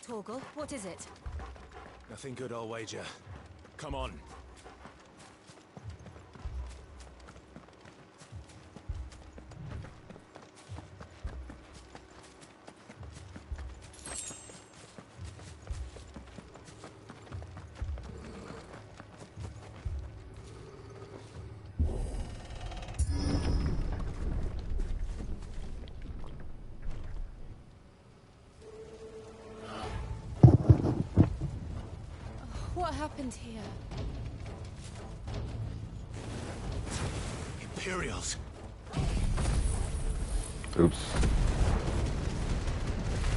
Torgal, what is it? Nothing good, I'll wager. Come on. What happened here? Imperials. Oops.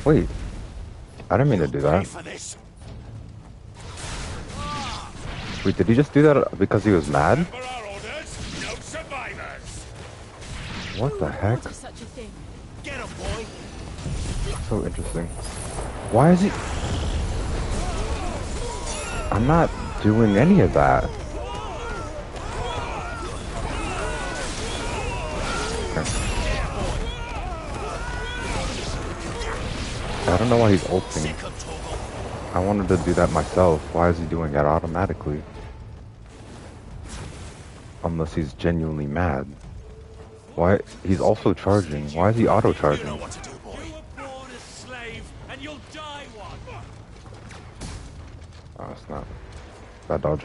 Wait. I didn't mean to do that. Wait, did he just do that because he was mad? What the heck? Get him, boy. So interesting. Why is he... I'm not doing any of that. I don't know why he's ulting. I wanted to do that myself. Why is he doing it automatically? Unless he's genuinely mad. Why? He's also charging. Why is he auto-charging? You know what to do, boy. You were born a slave, and you'll die one. Oh, it's not. Bad dodge.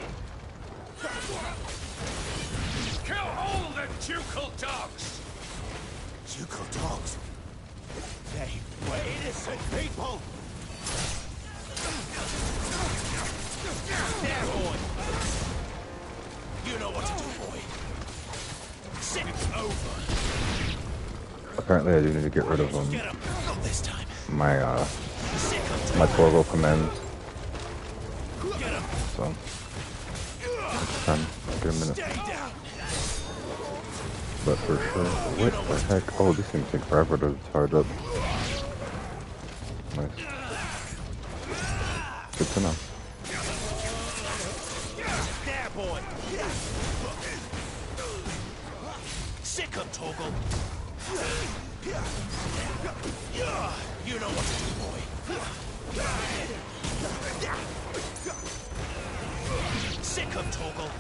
Kill all the ducal dogs! Ducal dogs? They were innocent people! There, boy! You know what to do, boy. It's over. Apparently I do need to get rid of him. Get him. Not this time. My Torgal commands. So it's time. Get a minute. But for sure, what the heck? Oh, these things take forever to charge up. Nice. Good to know. There, boy. Sick of Torgal. You know what to do, boy. Sick of Torgal.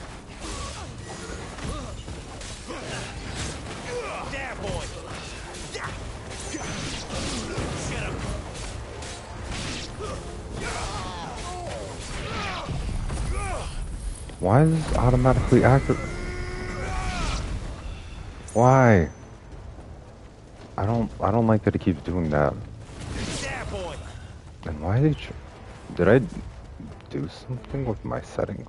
There, boy. Get him. Why is this automatically active? Why? I don't like that he keeps doing that. There, boy. And why did did I do something with my settings?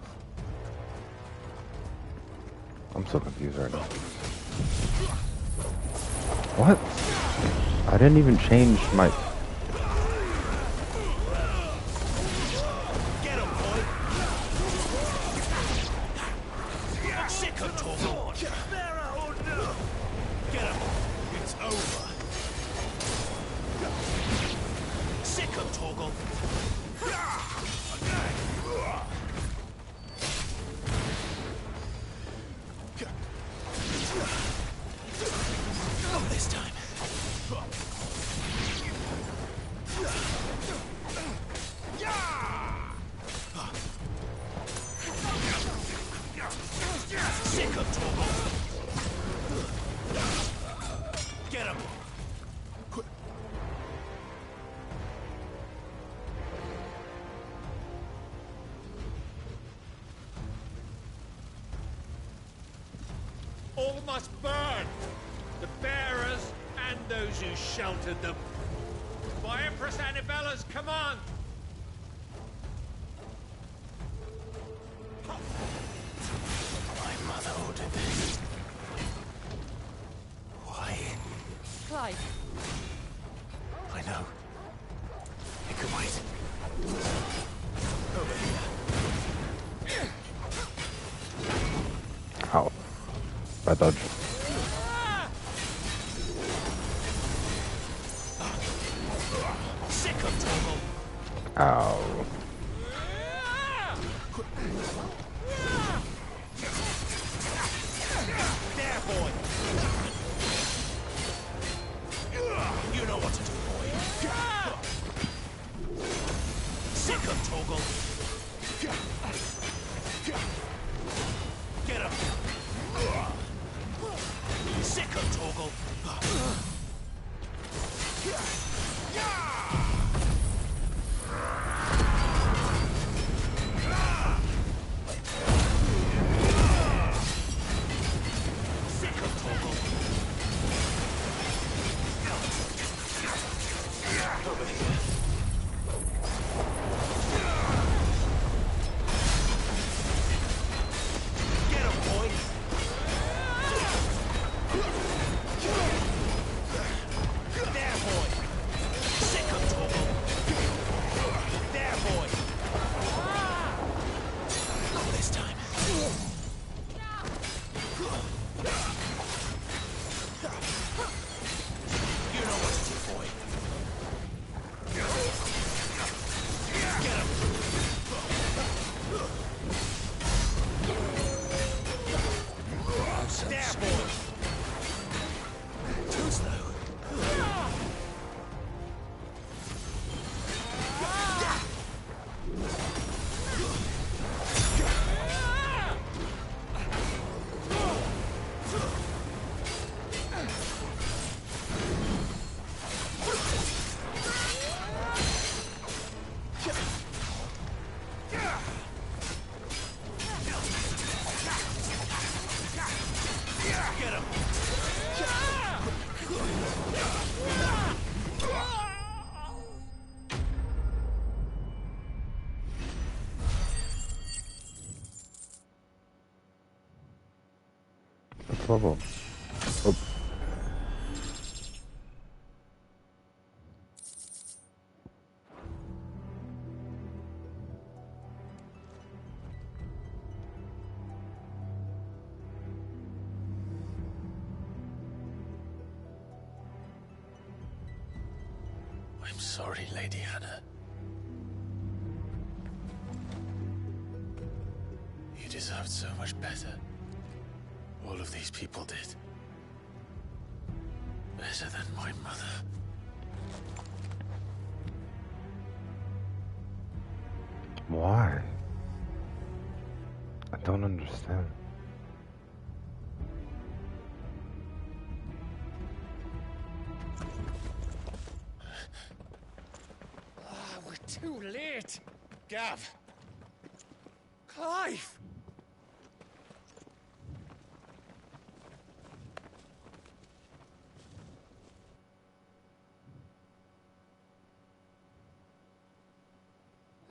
I'm so confused right now. What? I didn't even change my... Get him, boy. Sick of Torgal. Get him. It's over. Sick of Torgal. Not this time. Sick of Torgal. Get him. All must burn. The bearers and those who sheltered them. By Empress Annibella's command. My mother ordered this. Why? Clive. I know. It can wait. Over here. Ow. Bad dodge. Sick of Torgal. Ow. There, boy. You know what to do, boy. Toggle. Get him. Sick of Toggle. Level. Oh. I'm sorry, Lady Hannah. You deserved so much better. All of these people did. Better than my mother. Why? I don't understand. We're too late. Gav. Clive.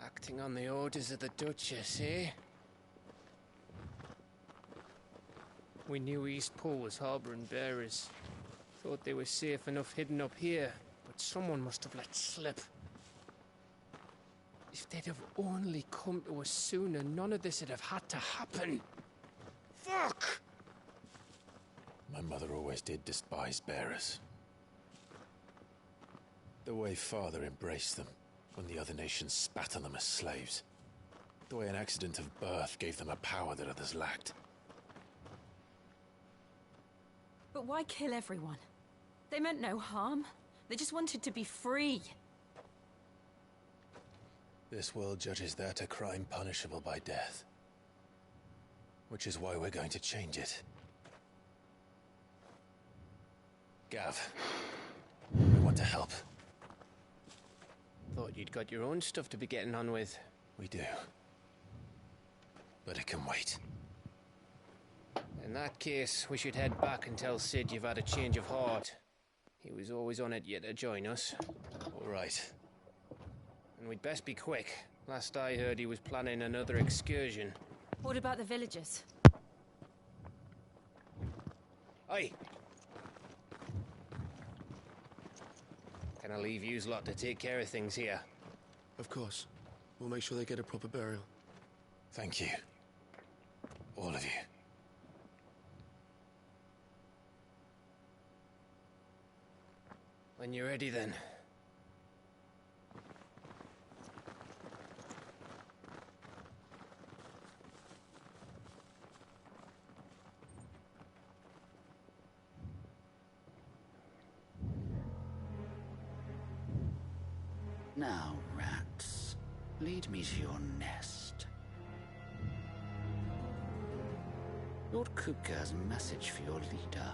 Acting on the orders of the Duchess, eh? We knew Eastpool was harbouring bearers. Thought they were safe enough hidden up here, but someone must have let slip. If they'd have only come to us sooner, none of this would have had to happen. Fuck! My mother always did despise bearers. The way Father embraced them when the other nations spat on them as slaves. The way an accident of birth gave them a power that others lacked. But why kill everyone? They meant no harm. They just wanted to be free. This world judges that a crime punishable by death. Which is why we're going to change it. Gav, we want to help. Thought you'd got your own stuff to be getting on with. We do. But it can wait. In that case, we should head back and tell Sid you've had a change of heart. He was always on it yet to join us. All right. And we'd best be quick. Last I heard, he was planning another excursion. What about the villagers? Aye. Can I leave yous lot to take care of things here? Of course. We'll make sure they get a proper burial. Thank you. All of you. When you're ready, then. Now, rats. Lead me to your nest. Lord Kupka's message for your leader.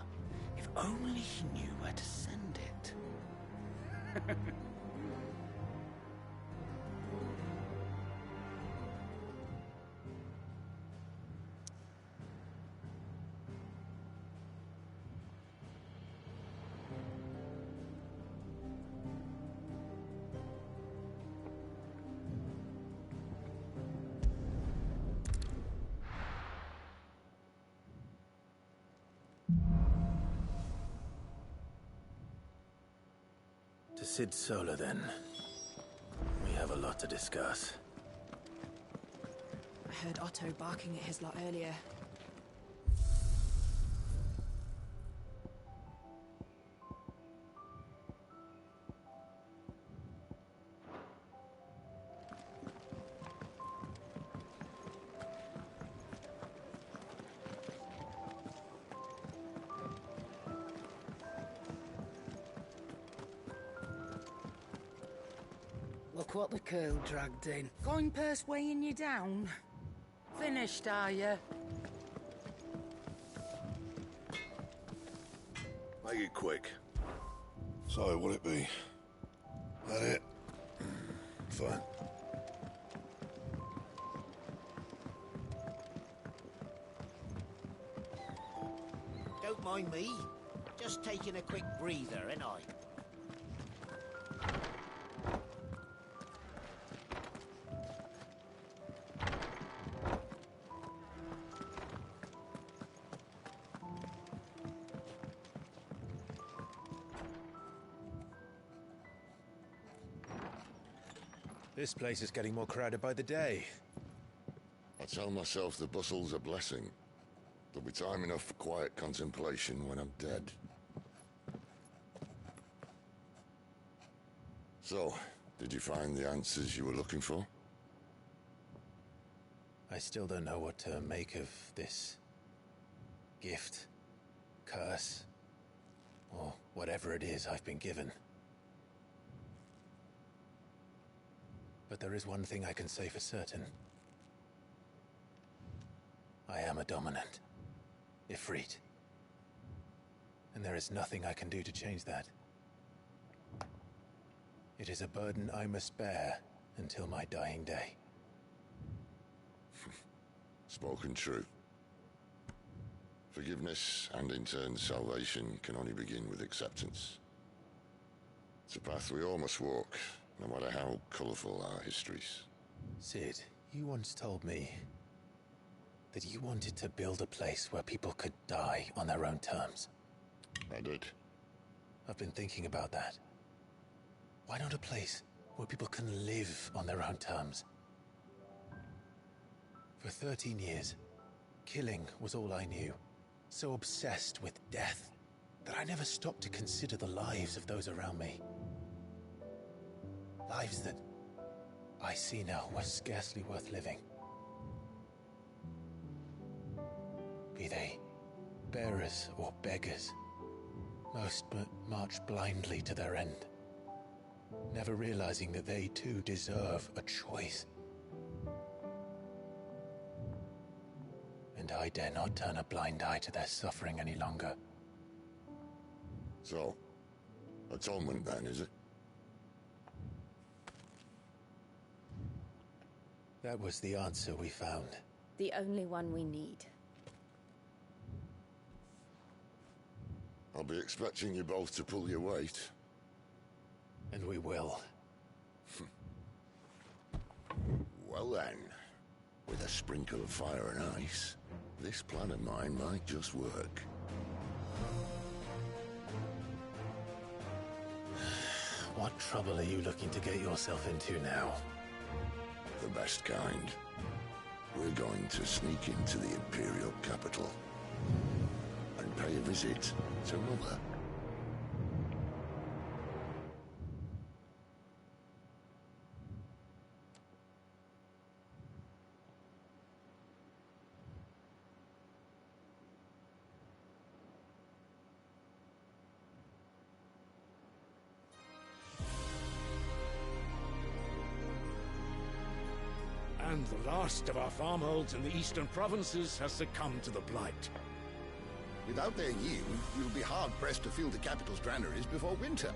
If only he knew where to send it. To Sid Solar, then. We have a lot to discuss. I heard Otto barking at his lot earlier. Look what the curl dragged in. Going purse weighing you down? Finished, are you? Make it quick. So, will it be? That it? Fine. Don't mind me. Just taking a quick breather, ain't I? This place is getting more crowded by the day. I tell myself the bustle's a blessing. There'll be time enough for quiet contemplation when I'm dead. So, did you find the answers you were looking for? I still don't know what to make of this gift, curse, or whatever it is I've been given. But there is one thing I can say for certain. I am a dominant, Ifrit. And there is nothing I can do to change that. It is a burden I must bear until my dying day. Spoken true. Forgiveness, and in turn salvation, can only begin with acceptance. It's a path we all must walk, no matter how colourful our histories. Sid, you once told me that you wanted to build a place where people could die on their own terms. I did. I've been thinking about that. Why not a place where people can live on their own terms? For 13 years, killing was all I knew. So obsessed with death that I never stopped to consider the lives of those around me. Lives that I see now were scarcely worth living. Be they bearers or beggars, most march blindly to their end, never realizing that they too deserve a choice. And I dare not turn a blind eye to their suffering any longer. So, atonement then, is it? That was the answer we found. The only one we need. I'll be expecting you both to pull your weight. And we will. Well then, with a sprinkle of fire and ice, this plan of mine might just work. What trouble are you looking to get yourself into now? The best kind. We're going to sneak into the Imperial capital and pay a visit to Mother. And the last of our farmholds in the eastern provinces has succumbed to the blight. Without their yield, you'll be hard-pressed to fill the capital's granaries before winter.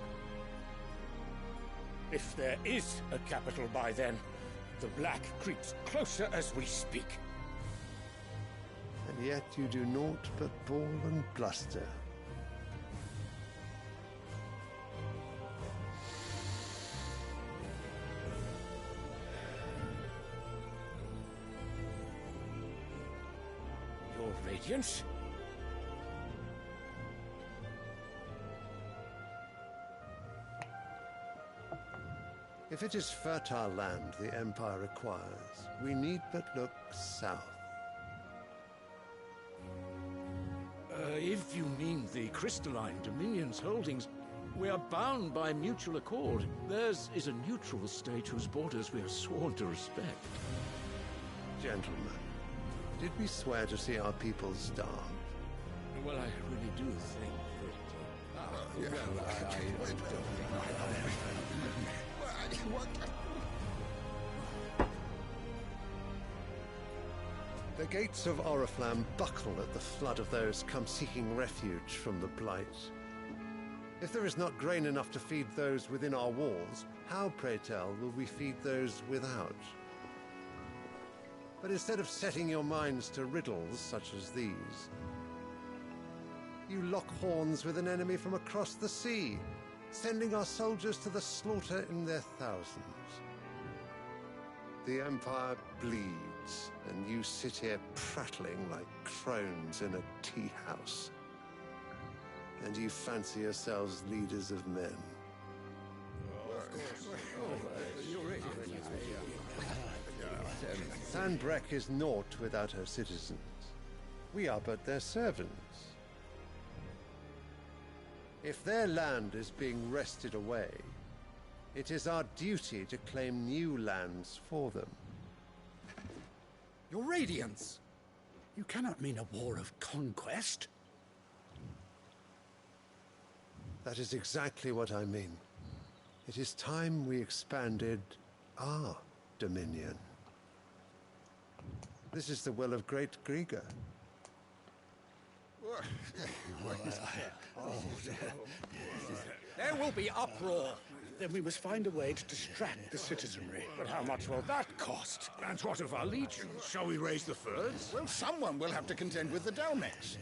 If there is a capital by then, the black creeps closer as we speak. And yet you do naught but bawl and bluster. Your Radiance? If it is fertile land the Empire requires, we need but look south. If you mean the crystalline Dominion's holdings, we are bound by mutual accord. Theirs is a neutral state whose borders we are sworn to respect. Gentlemen, did we swear to see our people starve? Well, I really do think The gates of Oriflamme buckle at the flood of those come seeking refuge from the blight. If there is not grain enough to feed those within our walls, how, pray tell, will we feed those without? But instead of setting your minds to riddles such as these, you lock horns with an enemy from across the sea, sending our soldiers to the slaughter in their thousands. The Empire bleeds, and you sit here prattling like crones in a tea house. And you fancy yourselves leaders of men. Sandbreck is naught without her citizens. We are but their servants. If their land is being wrested away, it is our duty to claim new lands for them. Your Radiance! You cannot mean a war of conquest. That is exactly what I mean. It is time we expanded our dominion. This is the will of great Grieger. there will be uproar. Then we must find a way to distract the citizenry. But how much will that cost? And what of our legions? Shall we raise the furs? Well, someone will have to contend with the Dalmex.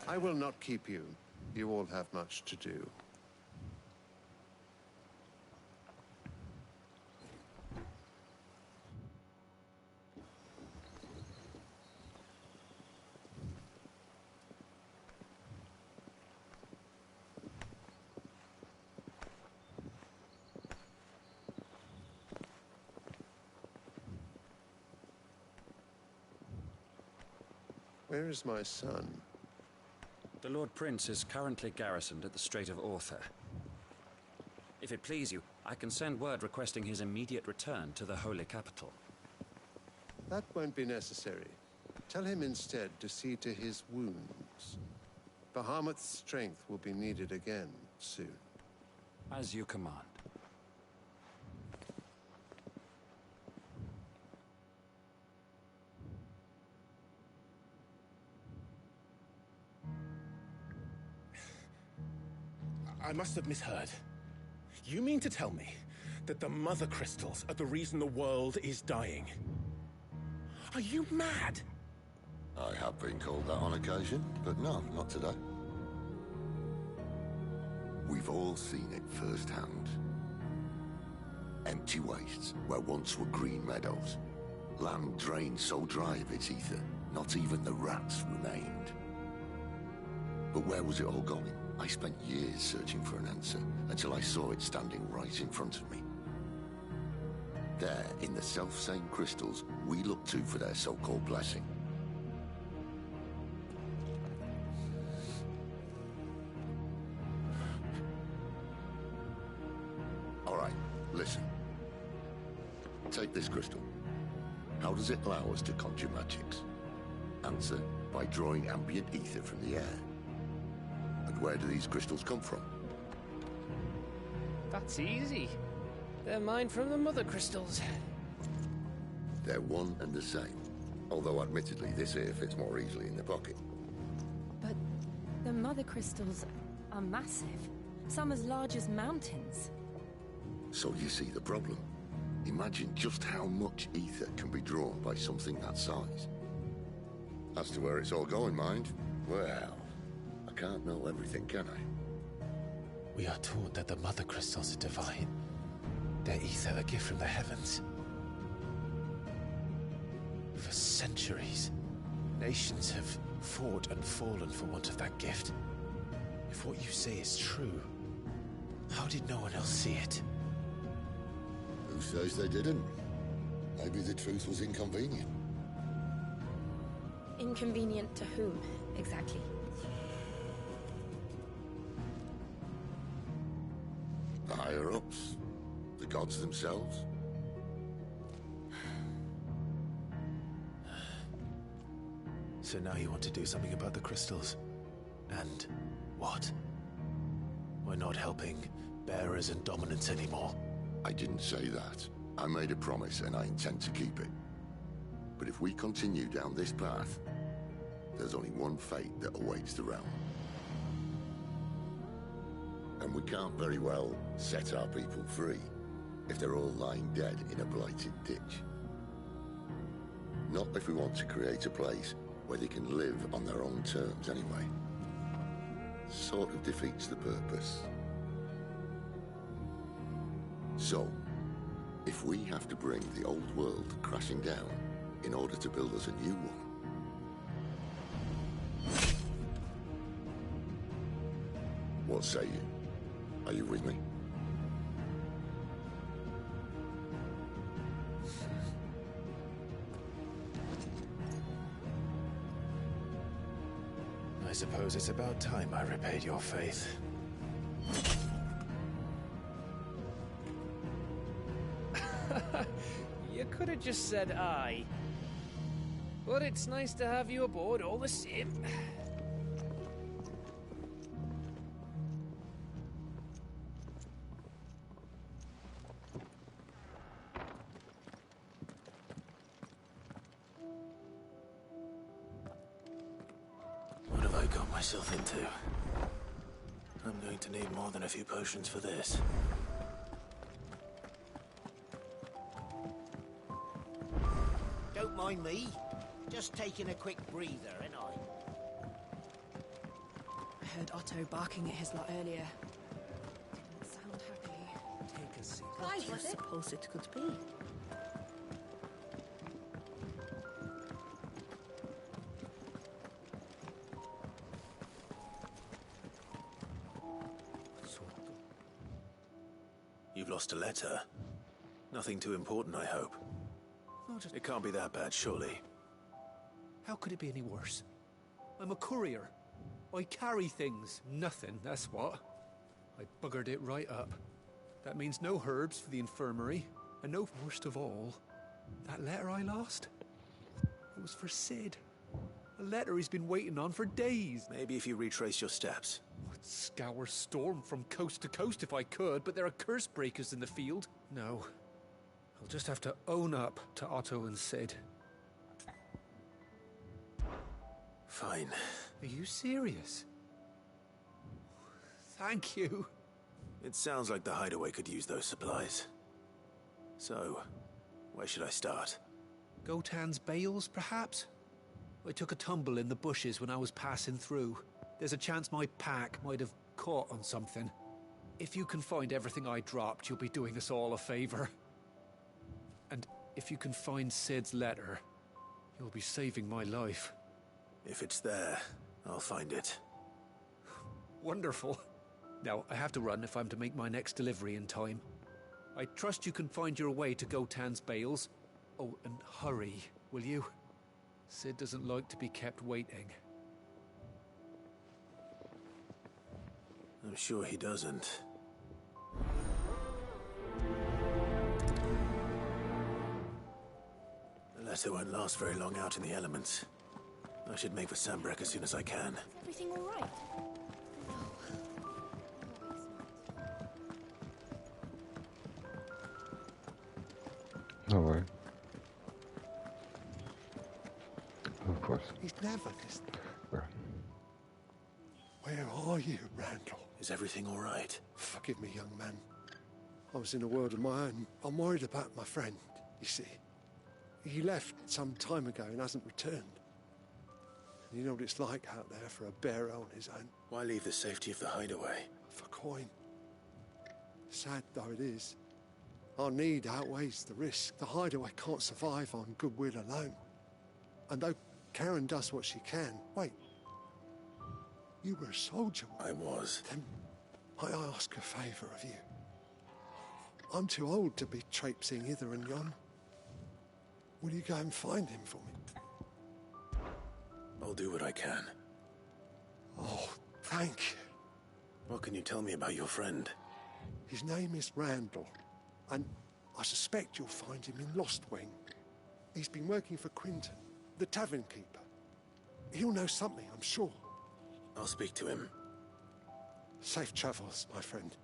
I will not keep you. You all have much to do. Where is my son? The Lord Prince is currently garrisoned at the Strait of Author. If it please you, I can send word requesting his immediate return to the Holy Capital. That won't be necessary. Tell him instead to see to his wounds. Bahamut's strength will be needed again soon. As you command. I must have misheard. You mean to tell me that the Mother Crystals are the reason the world is dying? Are you mad? I have been called that on occasion, but no, not today. We've all seen it firsthand. Empty wastes where once were green meadows. Land drained so dry of its ether, not even the rats remained. But where was it all going? I spent years searching for an answer, until I saw it standing right in front of me. There, in the self-same crystals we look to for their so-called blessing. All right, listen. Take this crystal. How does it allow us to conjure magics? Answer, by drawing ambient ether from the air. And where do these crystals come from? That's easy. They're mined from the Mother Crystals. They're one and the same. Although admittedly this here fits more easily in the pocket. But the mother crystals are massive. Some as large as mountains. So you see the problem. Imagine just how much ether can be drawn by something that size. As to where it's all going, mind, well, I can't know everything, can I? We are taught that the mother crystals are divine. Their ether a gift from the heavens. For centuries, nations have fought and fallen for want of that gift. If what you say is true, how did no one else see it? Who says they didn't? Maybe the truth was inconvenient. Inconvenient to whom, exactly? The higher-ups? The gods themselves? So now you want to do something about the crystals? And what? We're not helping bearers and dominants anymore. I didn't say that. I made a promise and I intend to keep it. But if we continue down this path, there's only one fate that awaits the realm. And we can't very well set our people free if they're all lying dead in a blighted ditch. Not if we want to create a place where they can live on their own terms anyway. Sort of defeats the purpose. So, if we have to bring the old world crashing down in order to build us a new one, what say you? Are you with me? I suppose it's about time I repaid your faith. You could have just said aye. But it's nice to have you aboard all the same. What have I got myself into? I'm going to need more than a few potions for this. Don't mind me. Just taking a quick breather, ain't I? I heard Otto barking at his lot earlier. Didn't sound happy. Take a seat. What do you suppose it could be? You've lost a letter. Nothing too important, I hope. It can't be that bad, surely. How could it be any worse? I'm a courier. I carry things. Nothing, that's what. I buggered it right up. That means no herbs for the infirmary, and no, worst of all, that letter I lost. It was for Sid. A letter he's been waiting on for days. Maybe if you retrace your steps. I'd scour Storm from coast to coast if I could, but there are curse breakers in the field. No. I'll just have to own up to Otto and Sid. Fine. Are you serious? Thank you. It sounds like the hideaway could use those supplies. So, where should I start? Gotan's bales, perhaps? I took a tumble in the bushes when I was passing through. There's a chance my pack might have caught on something. If you can find everything I dropped, you'll be doing us all a favor. And if you can find Sid's letter, you'll be saving my life. If it's there, I'll find it. Wonderful. Now, I have to run if I'm to make my next delivery in time. I trust you can find your way to Gotan's bales. Oh, and hurry, will you? Sid doesn't like to be kept waiting. I'm sure he doesn't. The letter won't last very long out in the elements. I should make for Sambrek as soon as I can. Is everything all right? No way. never this... Where are you, Randall? Is everything all right? Forgive me, young man. I was in a world of my own. I'm worried about my friend, you see. He left some time ago and hasn't returned. You know what it's like out there for a bearer on his own. Why leave the safety of the hideaway? For coin. Sad though it is, our need outweighs the risk. The hideaway can't survive on goodwill alone. And though Karen does what she can... Wait. You were a soldier. I was. Then I ask a favour of you. I'm too old to be traipsing hither and yon. Will you go and find him for me? I'll do what I can. Oh, thank you. What can you tell me about your friend? His name is Randall, and I suspect you'll find him in Lost Wing. He's been working for Quinton, the tavern keeper. He'll know something, I'm sure. I'll speak to him. Safe travels, my friend.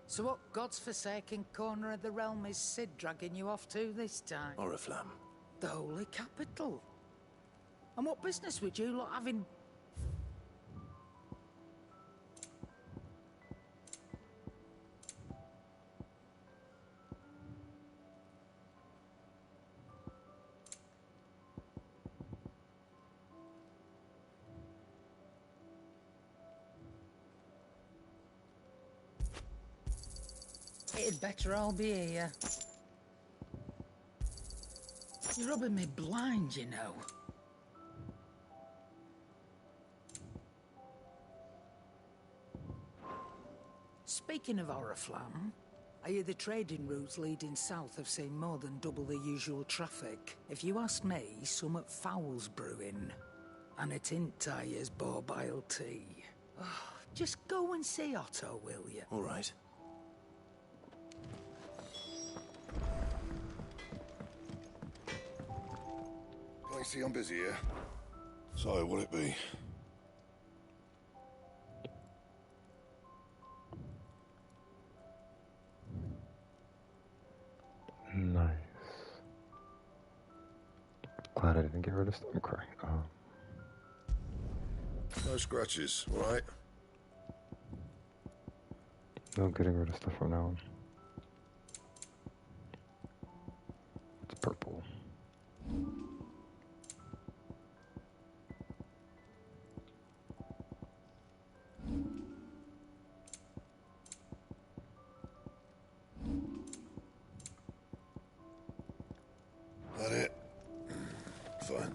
So what God's forsaken corner of the realm is Sid dragging you off to this time? Oriflamme. The holy capital. And what business would you lot having... It'd better all be here. You're rubbing me blind, you know. Speaking of Oriflamme, I hear the trading routes leading south have seen more than double the usual traffic. If you ask me, somewhat foul's brewing. And a tint tires borbile tea. Oh, just go and see Otto, will you? All right. I see I'm busy here. So, will it be? Nice. Glad I didn't get rid of Stonecry. No scratches, right? No getting rid of stuff from now on. It's purple. That it? Fine.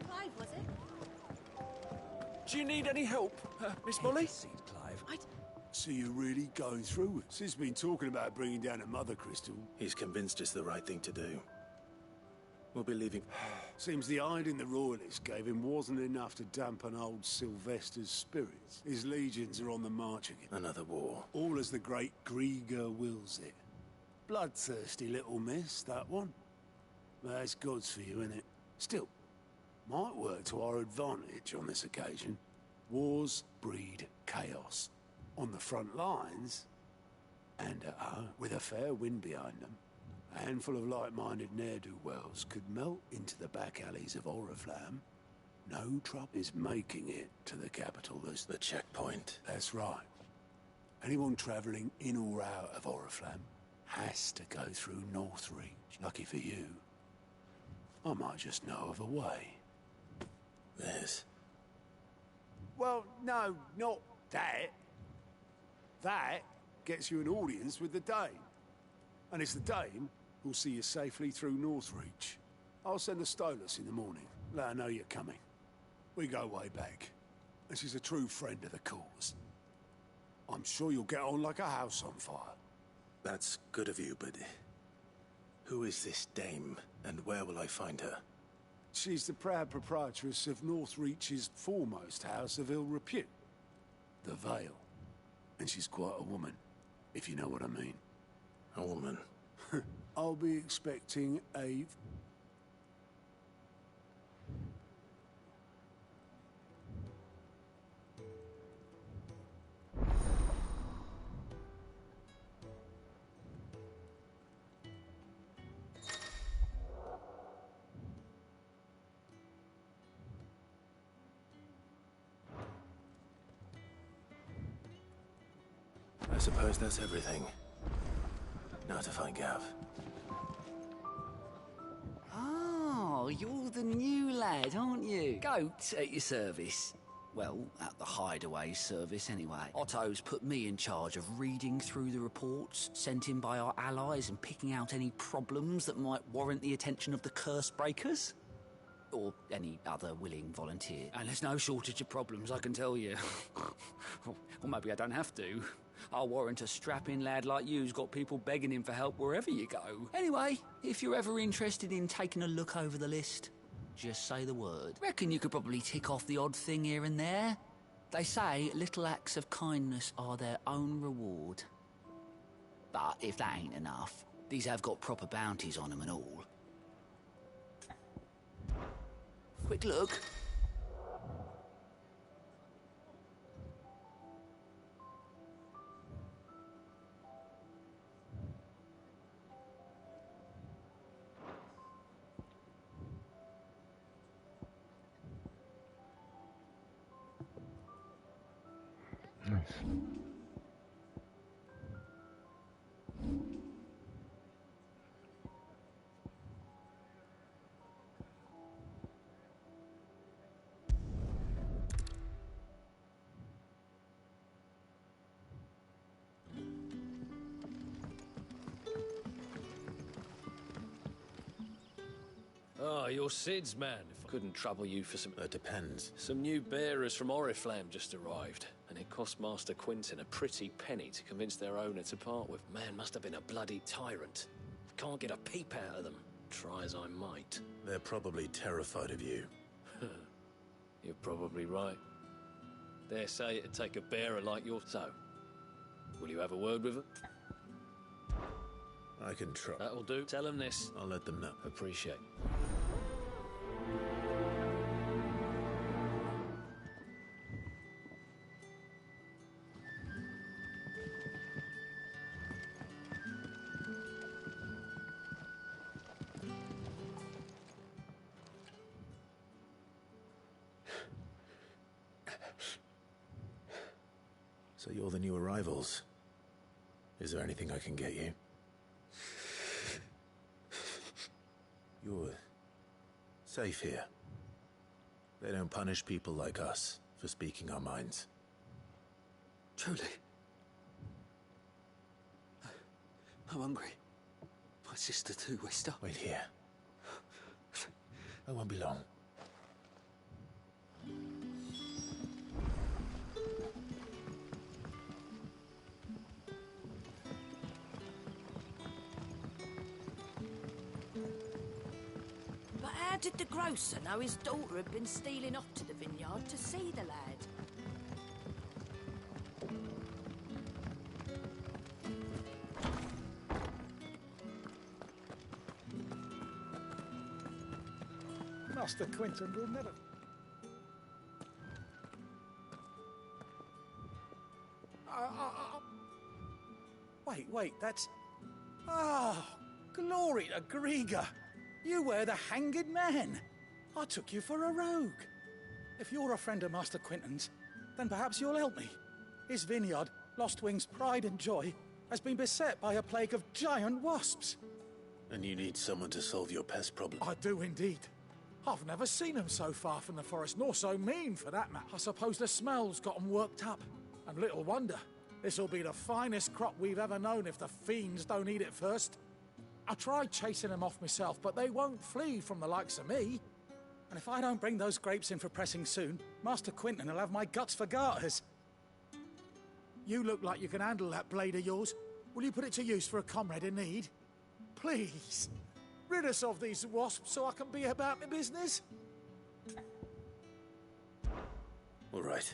Clive, was it? Do you need any help, Miss Molly? Clive. So you're really going through it? Sid's been talking about bringing down a mother crystal. He's convinced it's the right thing to do. We'll be leaving. Seems the hiding the royalists gave him wasn't enough to dampen old Sylvester's spirits. His legions are on the march again. Another war. All as the great Grieger wills it. Bloodthirsty little miss, that one. That's God's for you, innit? Still, might work to our advantage on this occasion. Wars breed chaos. On the front lines, and at home, with a fair wind behind them, a handful of like-minded ne'er-do-wells could melt into the back alleys of Oriflamme. No trouble is making it to the capital. There's the checkpoint. That's right. Anyone travelling in or out of Oriflamme has to go through Northreach. Lucky for you, I might just know of a way. This? Well, no, not that. That gets you an audience with the Dame. And it's the Dame who'll see you safely through Northreach. I'll send the Stolas in the morning. Let her know you're coming. We go way back. And she's a true friend of the cause. I'm sure you'll get on like a house on fire. That's good of you, but... who is this Dame, and where will I find her? She's the proud proprietress of Northreach's foremost house of ill repute. The Vale. And she's quite a woman, if you know what I mean. A woman? I'll be expecting a... I suppose that's everything. Now to find Gav. Oh, you're the new lad, aren't you? Goat at your service. Well, at the hideaway service anyway. Otto's put me in charge of reading through the reports sent in by our allies and picking out any problems that might warrant the attention of the curse breakers. Or any other willing volunteer. And there's no shortage of problems, I can tell you. Or maybe I don't have to. I'll warrant a strapping lad like you's got people begging him for help wherever you go. Anyway, if you're ever interested in taking a look over the list, just say the word. Reckon you could probably tick off the odd thing here and there. They say little acts of kindness are their own reward. But if that ain't enough, these have got proper bounties on them and all. Quick look. Nice. Oh, you're Sid's man. If I couldn't trouble you for some... depends. Some new bearers from Oriflamme just arrived, and it cost Master Quinton a pretty penny to convince their owner to part with. Man must have been a bloody tyrant. Can't get a peep out of them, try as I might. They're probably terrified of you. You're probably right. Dare say it'd take a bearer like yours. So, will you have a word with them? I can try. That'll do. Tell them this. I'll let them know. Appreciate. So you're the new arrivals. Is there anything I can get you? You're safe here. They don't punish people like us for speaking our minds. Truly. I'm hungry. My sister too, we're stuck. Wait here. I won't be long. How did the grocer know his daughter had been stealing off to the vineyard to see the lad? Master Quinton will never... Wait, that's... Oh, glory to Griga! You were the hanged man. I took you for a rogue. If you're a friend of Master Quinton's, then perhaps you'll help me. His vineyard, Lostwing's pride and joy, has been beset by a plague of giant wasps. And you need someone to solve your pest problem. I do indeed. I've never seen them so far from the forest, nor so mean for that matter. I suppose the smell's got them worked up. And little wonder. This'll be the finest crop we've ever known if the fiends don't eat it first. I tried chasing them off myself, but they won't flee from the likes of me. And if I don't bring those grapes in for pressing soon, Master Quinton will have my guts for garters. You look like you can handle that blade of yours. Will you put it to use for a comrade in need? Please, rid us of these wasps so I can be about my business. All right.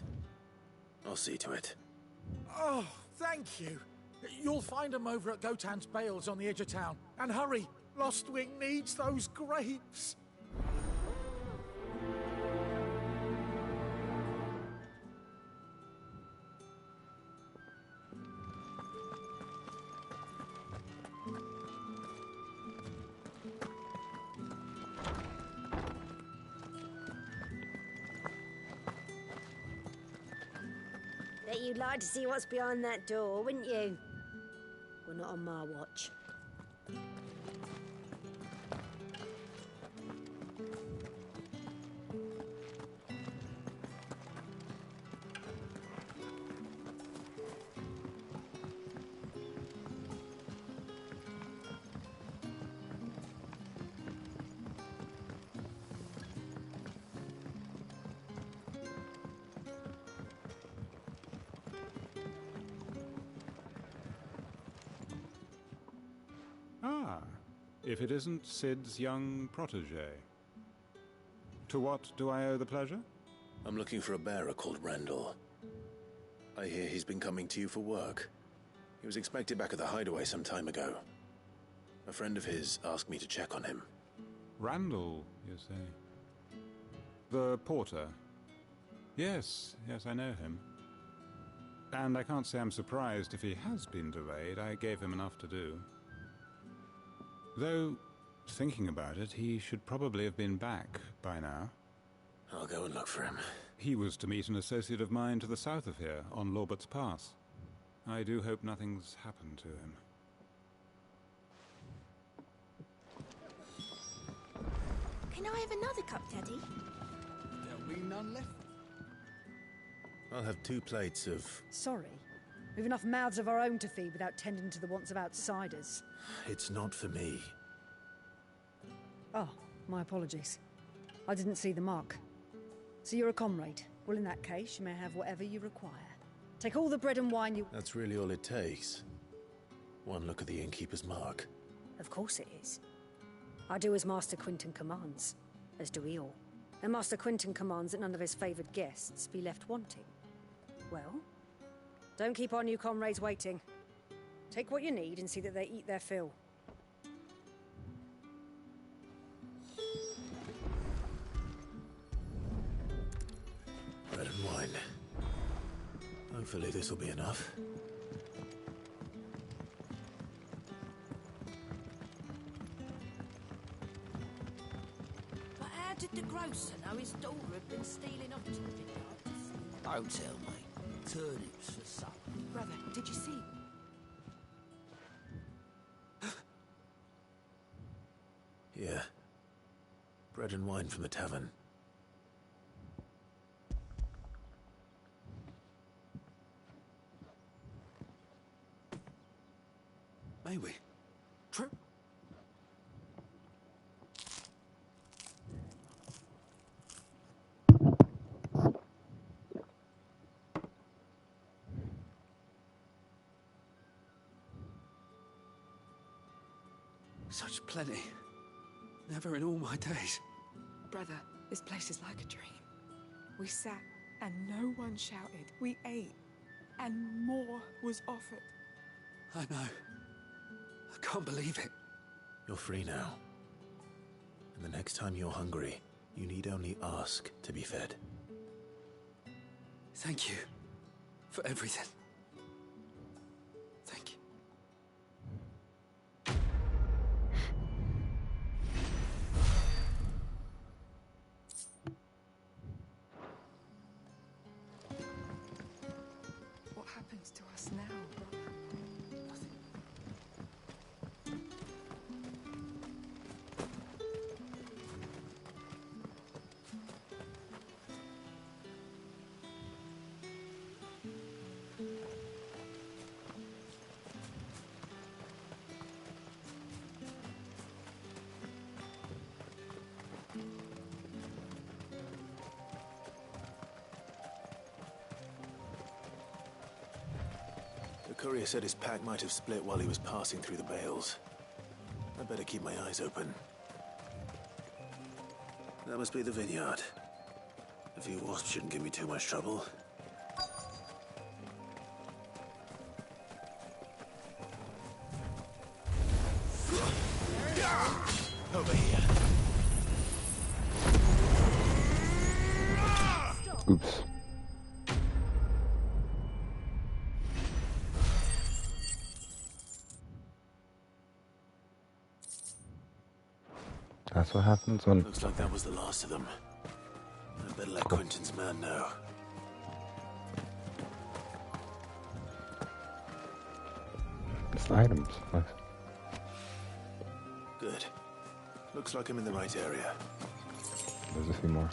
I'll see to it. Oh, thank you. You'll find them over at Gotan's Bales on the edge of town. And hurry, Lostwing needs those grapes. Bet you'd like to see what's behind that door, wouldn't you? Well, not on my watch. Ah, if it isn't Sid's young protege. To what do I owe the pleasure? I'm looking for a bearer called Randall. I hear he's been coming to you for work. He was expected back at the hideaway some time ago. A friend of his asked me to check on him. Randall, you say? The porter? Yes, I know him. And I can't say I'm surprised if he has been delayed. I gave him enough to do. Though, thinking about it, he should probably have been back by now. I'll go and look for him. He was to meet an associate of mine to the south of here, on Lorbert's Pass. I do hope nothing's happened to him. Can I have another cup, Daddy? There'll be none left. I'll have 2 plates of... Sorry. We've enough mouths of our own to feed without tending to the wants of outsiders. It's not for me. Oh, my apologies. I didn't see the mark. So you're a comrade. Well, in that case, you may have whatever you require. Take all the bread and wine you... That's really all it takes. One look at the innkeeper's mark. Of course it is. I do as Master Quinton commands, as do we all. And Master Quinton commands that none of his favoured guests be left wanting. Well, don't keep our new comrades waiting. Take what you need and see that they eat their fill. Bread and wine. Hopefully this will be enough. But how did the grocer know his daughter had been stealing off to the vineyard? Don't tell me. Turnips for supper. Brother, did you see? Yeah. Bread and wine from the tavern. May we? True. Such plenty. Never in all my days. Brother, this place is like a dream. We sat and no one shouted. We ate and more was offered. I know. I can't believe it. You're free now. And the next time you're hungry, you need only ask to be fed. Thank you for everything. Thank you. What happens to us now, brother? Nothing. The courier said his pack might have split while he was passing through the bales. I'd better keep my eyes open. That must be the vineyard. A few wasps shouldn't give me too much trouble. Oops. That's what happens when... Looks like that was the last of them. I better let Quentin's man know. It's items. Nice. Good. Looks like I'm in the right area. There's a few more.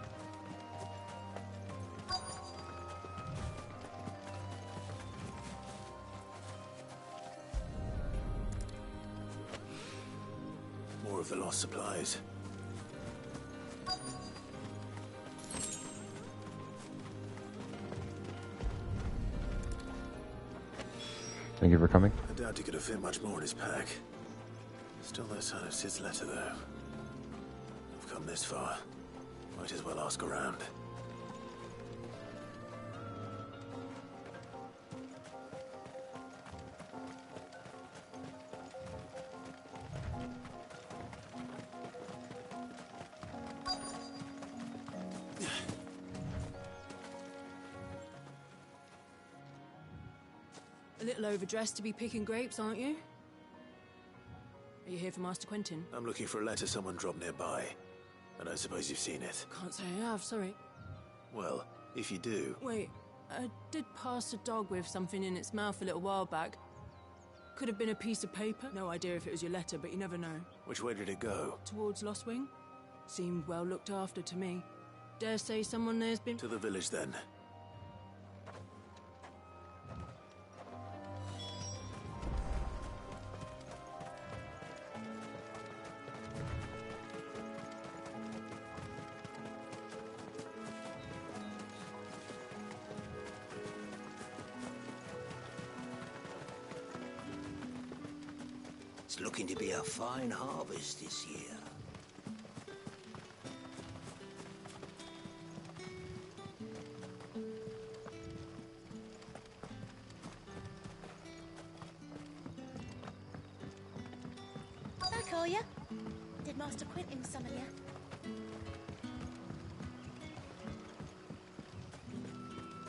More of the lost supplies. Thank you for coming. I doubt he could have fit much more in his pack. Still no sign of Sid's letter, though. I've come this far. Might as well ask around. A little overdressed to be picking grapes, aren't you? Are you here for Master Quentin? I'm looking for a letter someone dropped nearby. I don't suppose you've seen it. Can't say I have, sorry. Well, if you do... Wait, I did pass a dog with something in its mouth a little while back. Could have been a piece of paper. No idea if it was your letter, but you never know. Which way did it go? Towards Lost Wing? Seemed well looked after to me. Dare say someone there's been... To the village, then. It's looking to be a fine harvest this year. Back, are ya? Did Master Quentin summon ya?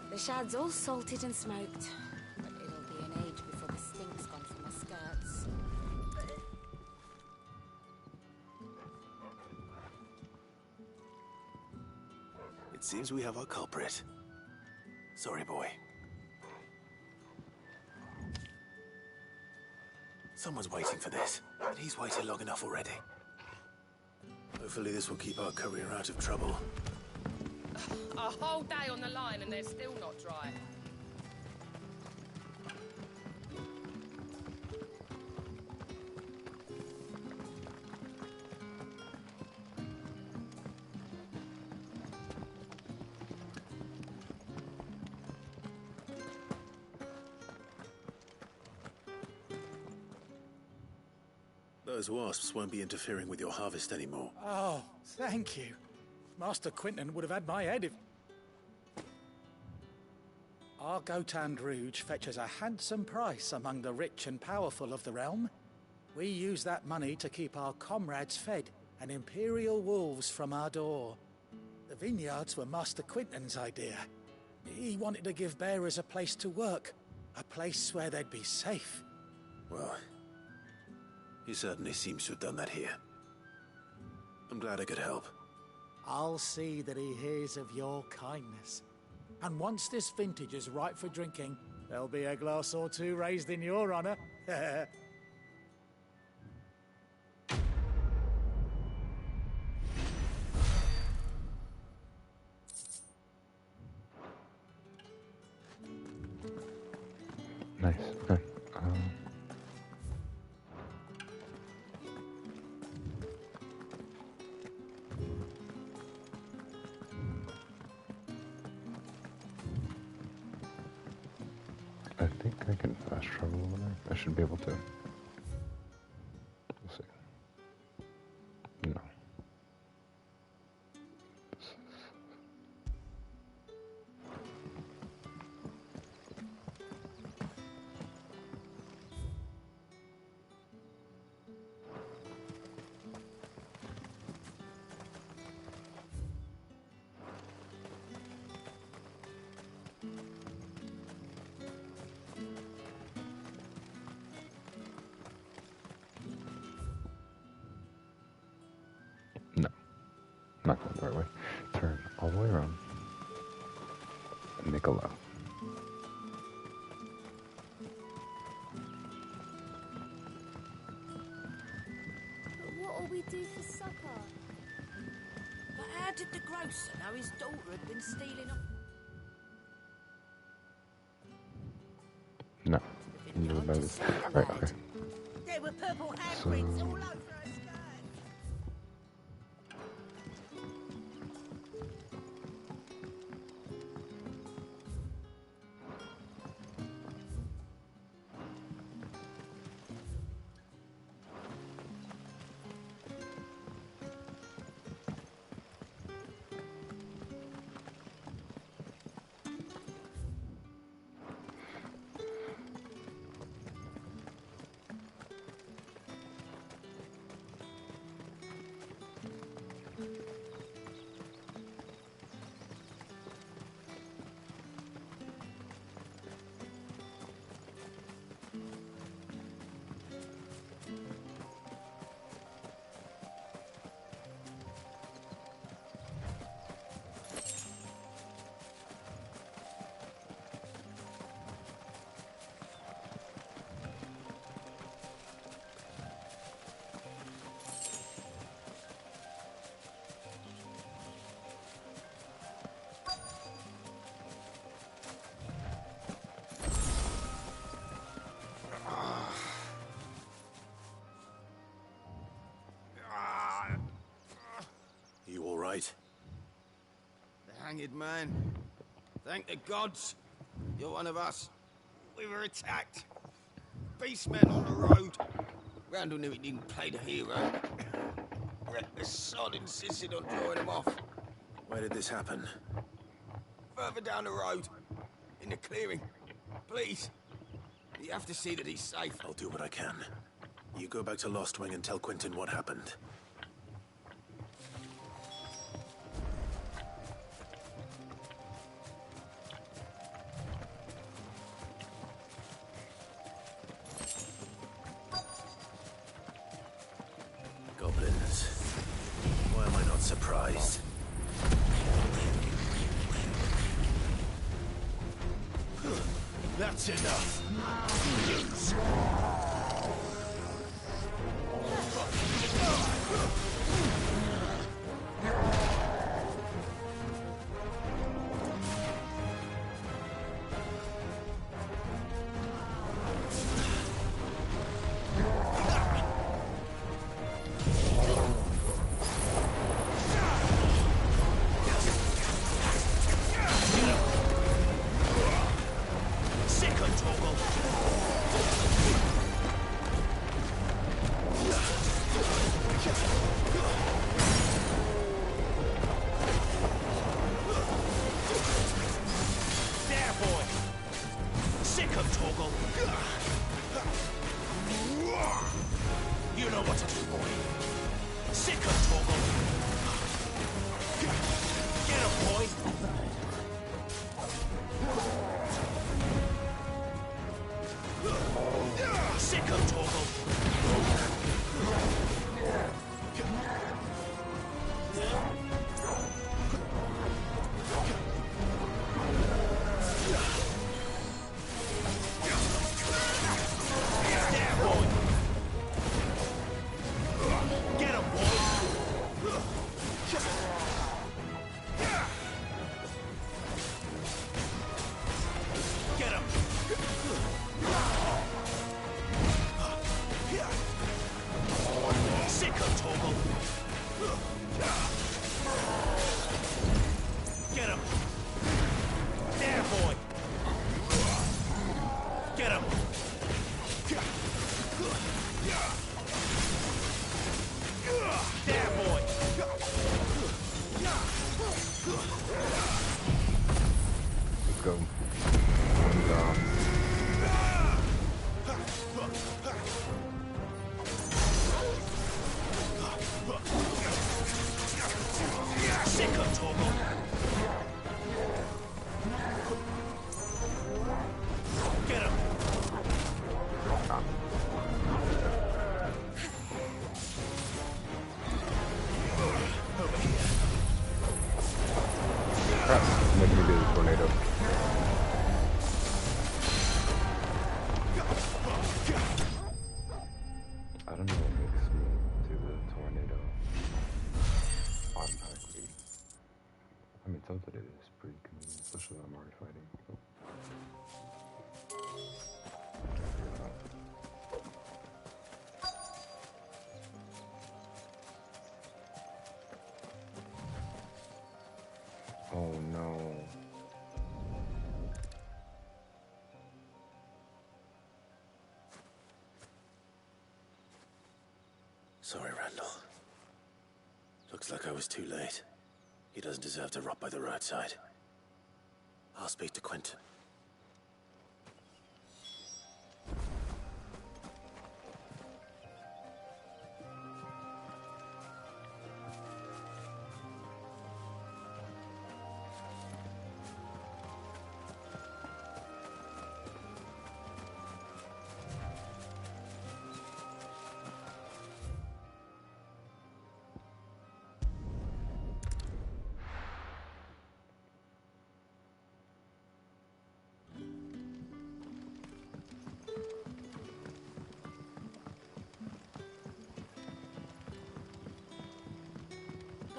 The shad's all salted and smoked, but it'll be an age before the stink's gone from my skirts. It seems we have our culprit. Sorry, boy. Someone's waiting for this, and he's waited long enough already. Hopefully this will keep our courier out of trouble. A whole day on the line and they're still not dry. Those wasps won't be interfering with your harvest anymore. Oh, thank you. Master Quentin would have had my head if... Our Gotand Rouge fetches a handsome price among the rich and powerful of the realm. We use that money to keep our comrades fed and imperial wolves from our door. The vineyards were Master Quentin's idea. He wanted to give bearers a place to work, a place where they'd be safe. Well, he certainly seems to have done that here. I'm glad I could help. I'll see that he hears of your kindness. And once this vintage is ripe for drinking, there'll be a glass or two raised in your honor. Nice. Okay. I think I can fast travel over there. I should be able to. We'll see. No. Not going the right way. Turn all the way around. And make a left. But what'll we do for supper? But how did the grocer know his daughter had been stealing off? No. You would notice. Right, okay. There were purple handprints all over her skirt. You all right? The hanged man. Thank the gods. You're one of us. We were attacked. Beastmen on the road. Randall knew he didn't play the hero. The sod insisted on drawing him off. Where did this happen? Further down the road. In the clearing. Please. You have to see that he's safe. I'll do what I can. You go back to Lost Wing and tell Quentin what happened. Goblins. Why am I not surprised? That's enough. You know what to do, boy. Sick of Torgal. Get him, boy. Sick of Torgal. Go. Sick of Torgal. Get him. Over here. Crap, it's making me do the tornado. I don't know what makes me do the tornado automatically. I mean, something it is pretty convenient, especially when I'm already fighting. Oh no. Sorry, Randall. Looks like I was too late. He doesn't deserve to rot by the roadside. I'll speak to Quentin.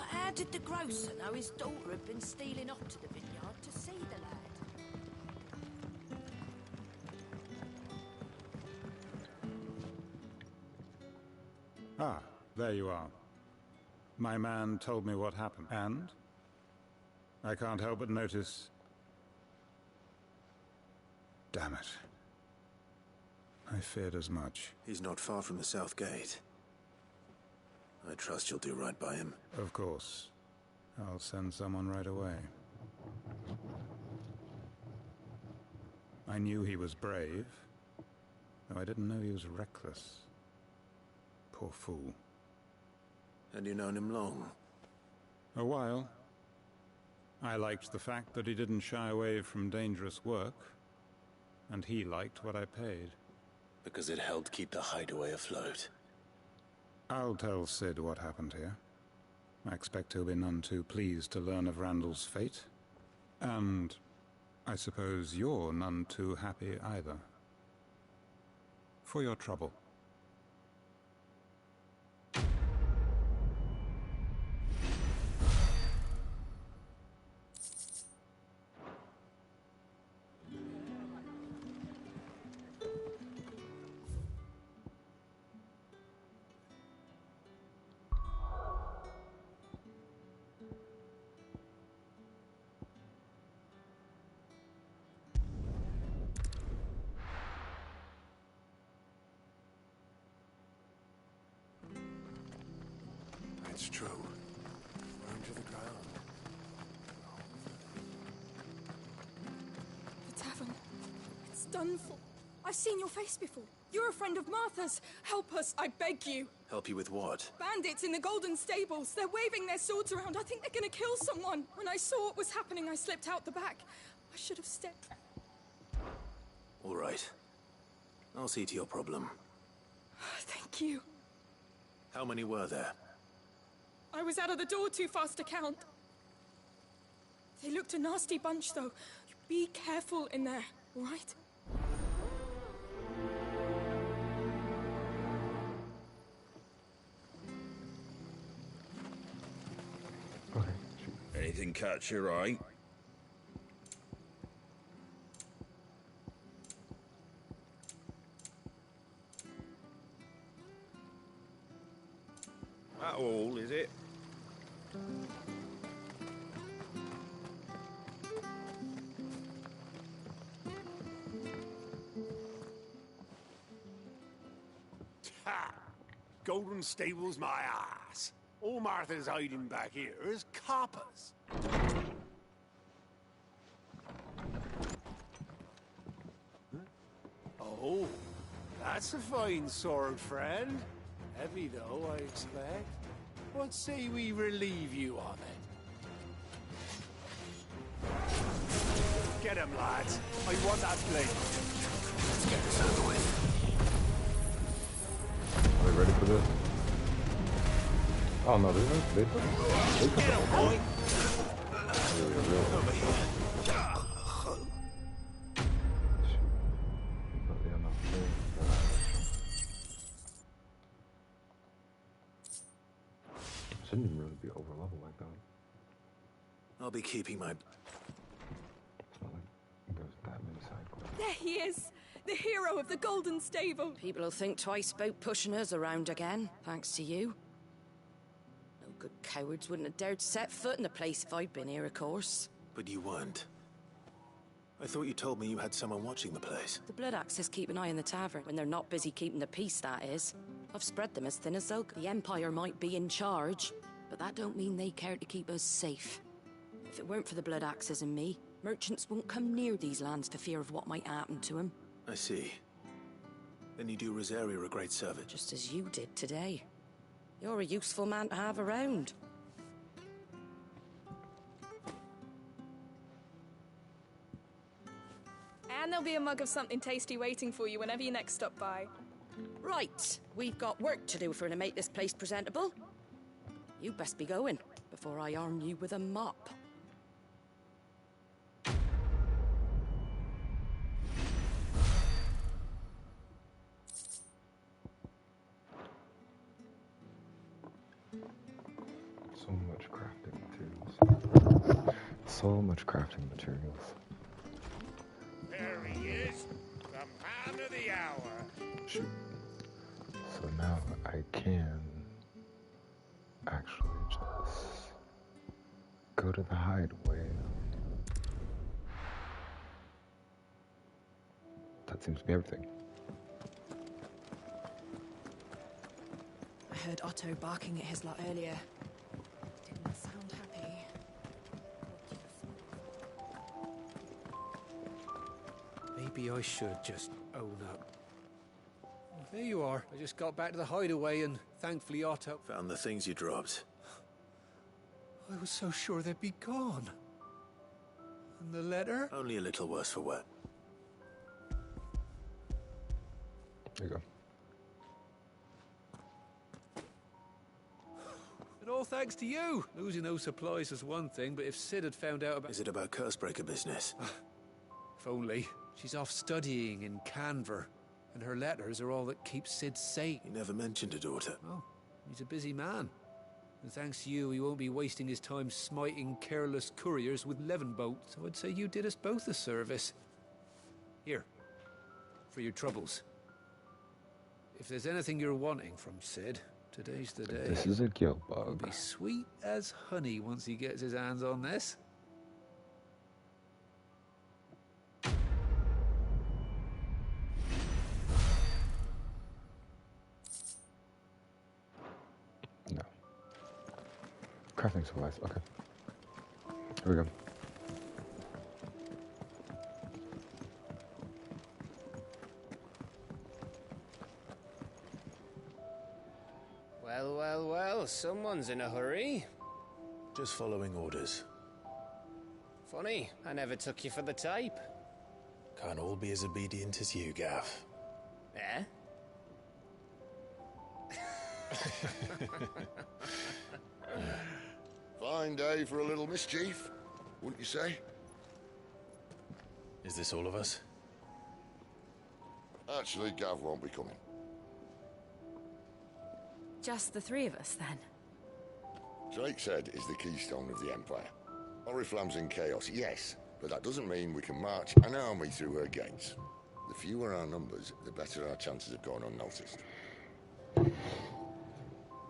How did the grocer know his daughter had been stealing off to the vineyard to see the lad? Ah, there you are. My man told me what happened, and I can't help but notice... Damn it. I feared as much. He's not far from the south gate. I trust you'll do right by him. Of course. I'll send someone right away. I knew he was brave, though I didn't know he was reckless. Poor fool. And you've known him long? A while. I liked the fact that he didn't shy away from dangerous work, and he liked what I paid. Because it helped keep the hideaway afloat. I'll tell Sid what happened here. I expect he'll be none too pleased to learn of Randall's fate. And I suppose you're none too happy either. For your trouble. It's true. Burn to the ground. The tavern. It's done for. I've seen your face before. You're a friend of Martha's. Help us, I beg you. Help you with what? Bandits in the Golden Stables. They're waving their swords around. I think they're gonna kill someone. When I saw what was happening, I slipped out the back. I should have stepped. All right. I'll see to your problem. Thank you. How many were there? I was out of the door too fast to count. They looked a nasty bunch, though. Be careful in there, all right? Anything catch your eye? That all, is it? Ha! Golden Stables, my ass. All Martha's hiding back here is coppers. Oh, that's a fine sword, friend. Heavy, though, I expect. What say we relieve you of it? Get him, lads. I want that blade. Let's get this over with. Are they ready for this? Oh no, they took Get him, boy! really a real I'll be keeping my... There he is! The hero of the Golden Stable! People will think twice about pushing us around again, thanks to you. No good cowards wouldn't have dared set foot in the place if I'd been here, of course. But you weren't. I thought you told me you had someone watching the place. The Blood Axes keep an eye on the tavern, when they're not busy keeping the peace, that is. I've spread them as thin as silk. The Empire might be in charge, but that don't mean they care to keep us safe. If it weren't for the Blood Axes and me, merchants won't come near these lands for fear of what might happen to them. I see. Then you do Rosaria a great service. Just as you did today. You're a useful man to have around. And there'll be a mug of something tasty waiting for you whenever you next stop by. Right, we've got work to do for to make this place presentable. You best be going, before I arm you with a mop. So much crafting materials. So much crafting materials. There he is, the man of the hour. Shoot. So now I can actually just go to the hideaway. That seems to be everything. I heard Otto barking at his lot earlier. Didn't sound happy. Maybe I should just own up. There you are. I just got back to the hideaway and thankfully Otto... Found the things you dropped. I was so sure they'd be gone. And the letter? Only a little worse for wear. There you go. And all thanks to you. Losing those supplies is one thing, but if Sid had found out about... Is it about Cursebreaker business? If only. She's off studying in Canver, and her letters are all that keeps Sid sane. He never mentioned a daughter. Oh, he's a busy man. And thanks to you, he won't be wasting his time smiting careless couriers with Levenboat. So I'd say you did us both a service. Here, for your troubles. If there's anything you're wanting from Sid, today's the day. This is a gill bug. It'll be sweet as honey once he gets his hands on this. No. Crafting supplies, okay. Here we go. Well, well, well, someone's in a hurry. Just following orders. Funny, I never took you for the type. Can't all be as obedient as you, Gav. Eh? Fine day for a little mischief, wouldn't you say? Is this all of us? Actually, Gav won't be coming. Just the three of us, then? Drake's Head is the keystone of the Empire. Oriflamme's in chaos, yes, but that doesn't mean we can march an army through her gates. The fewer our numbers, the better our chances of going unnoticed.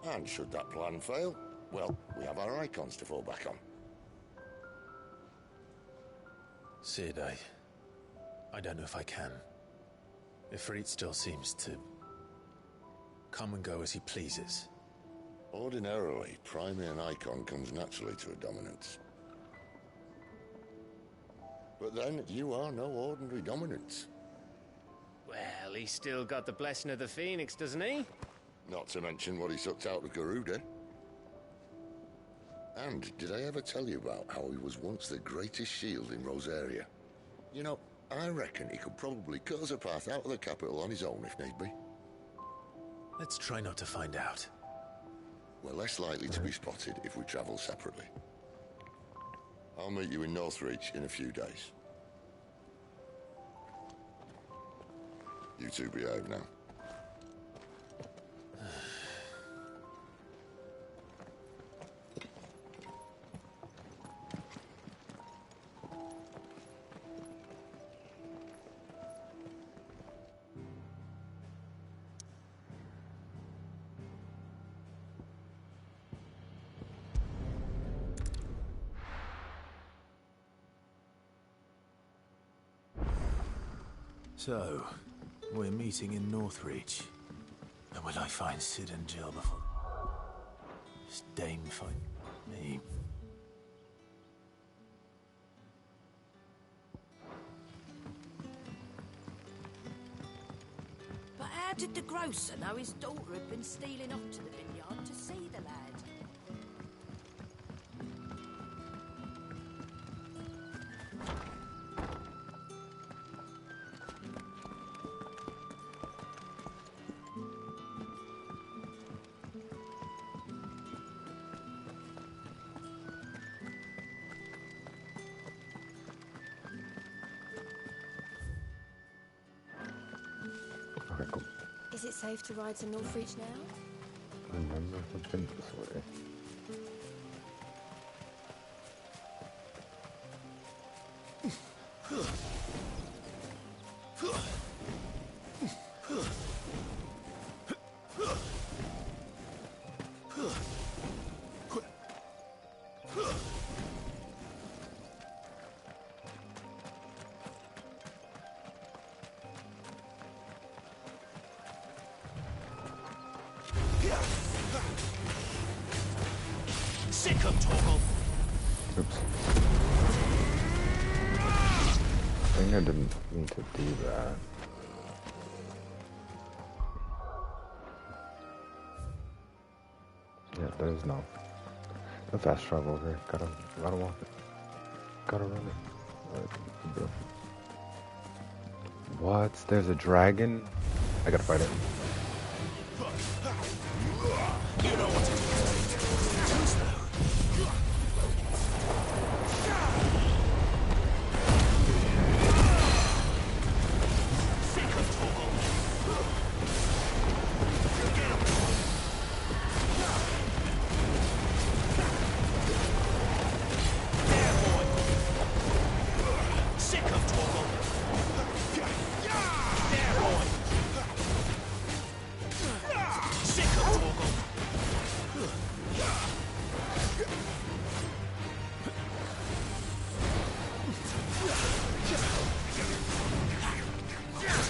And should that plan fail, well, we have our icons to fall back on. Sid, I don't know if I can. Ifrit still seems to come and go as he pleases. Ordinarily, priming an icon comes naturally to a dominance. But then, you are no ordinary dominance. Well, he's still got the blessing of the Phoenix, doesn't he? Not to mention what he sucked out of Garuda. And did I ever tell you about how he was once the greatest shield in Rosaria? You know, I reckon he could probably cut us a path out of the capital on his own if need be. Let's try not to find out. We're less likely to be spotted if we travel separately. I'll meet you in Northreach in a few days. You two behave now. So, we're meeting in Northreach. And will I find Sid and Jill before... This dame find me? But how did the grocer know his daughter had been stealing off to the vineyard to see the lad? Okay, cool. Is it safe to ride to Northreach now? Remember if I've been this way. Sick of Torgal. Oops. I think I didn't mean to do that. Yeah, there's no fast travel over here. Gotta walk it. Gotta run it. Alright, what? There's a dragon? I gotta fight it. You know what to do. Too slow.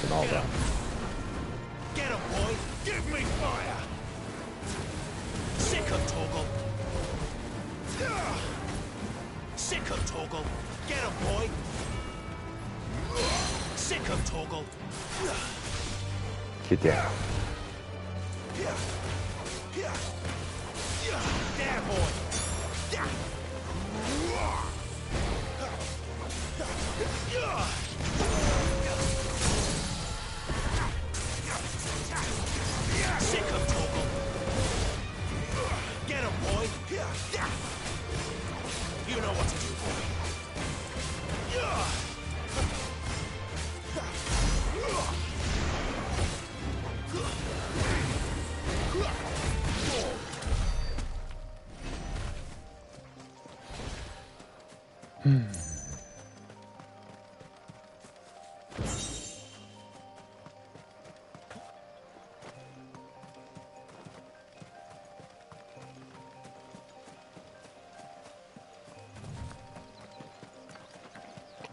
And all that. Get him, boy! Give me fire! Sick of Torgal! Sick of Torgal! Get him, boy! Sick of Torgal! Get down. There, boy! Sick of Torgal! Get him, boy! You know what to do, boy!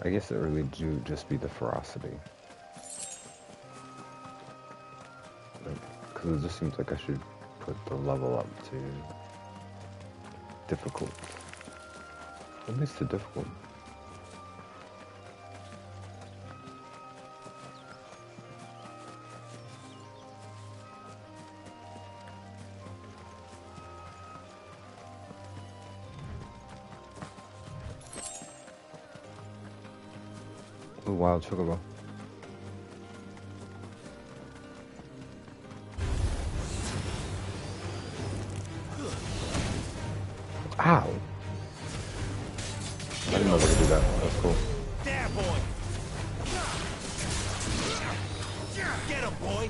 I guess it really do just be the ferocity. Because it just seems like I should put the level up to difficult. At least to difficult. Ooh, wild chocobo. Ow! I didn't know they could do that. That's cool. There, boy! Get him, boy!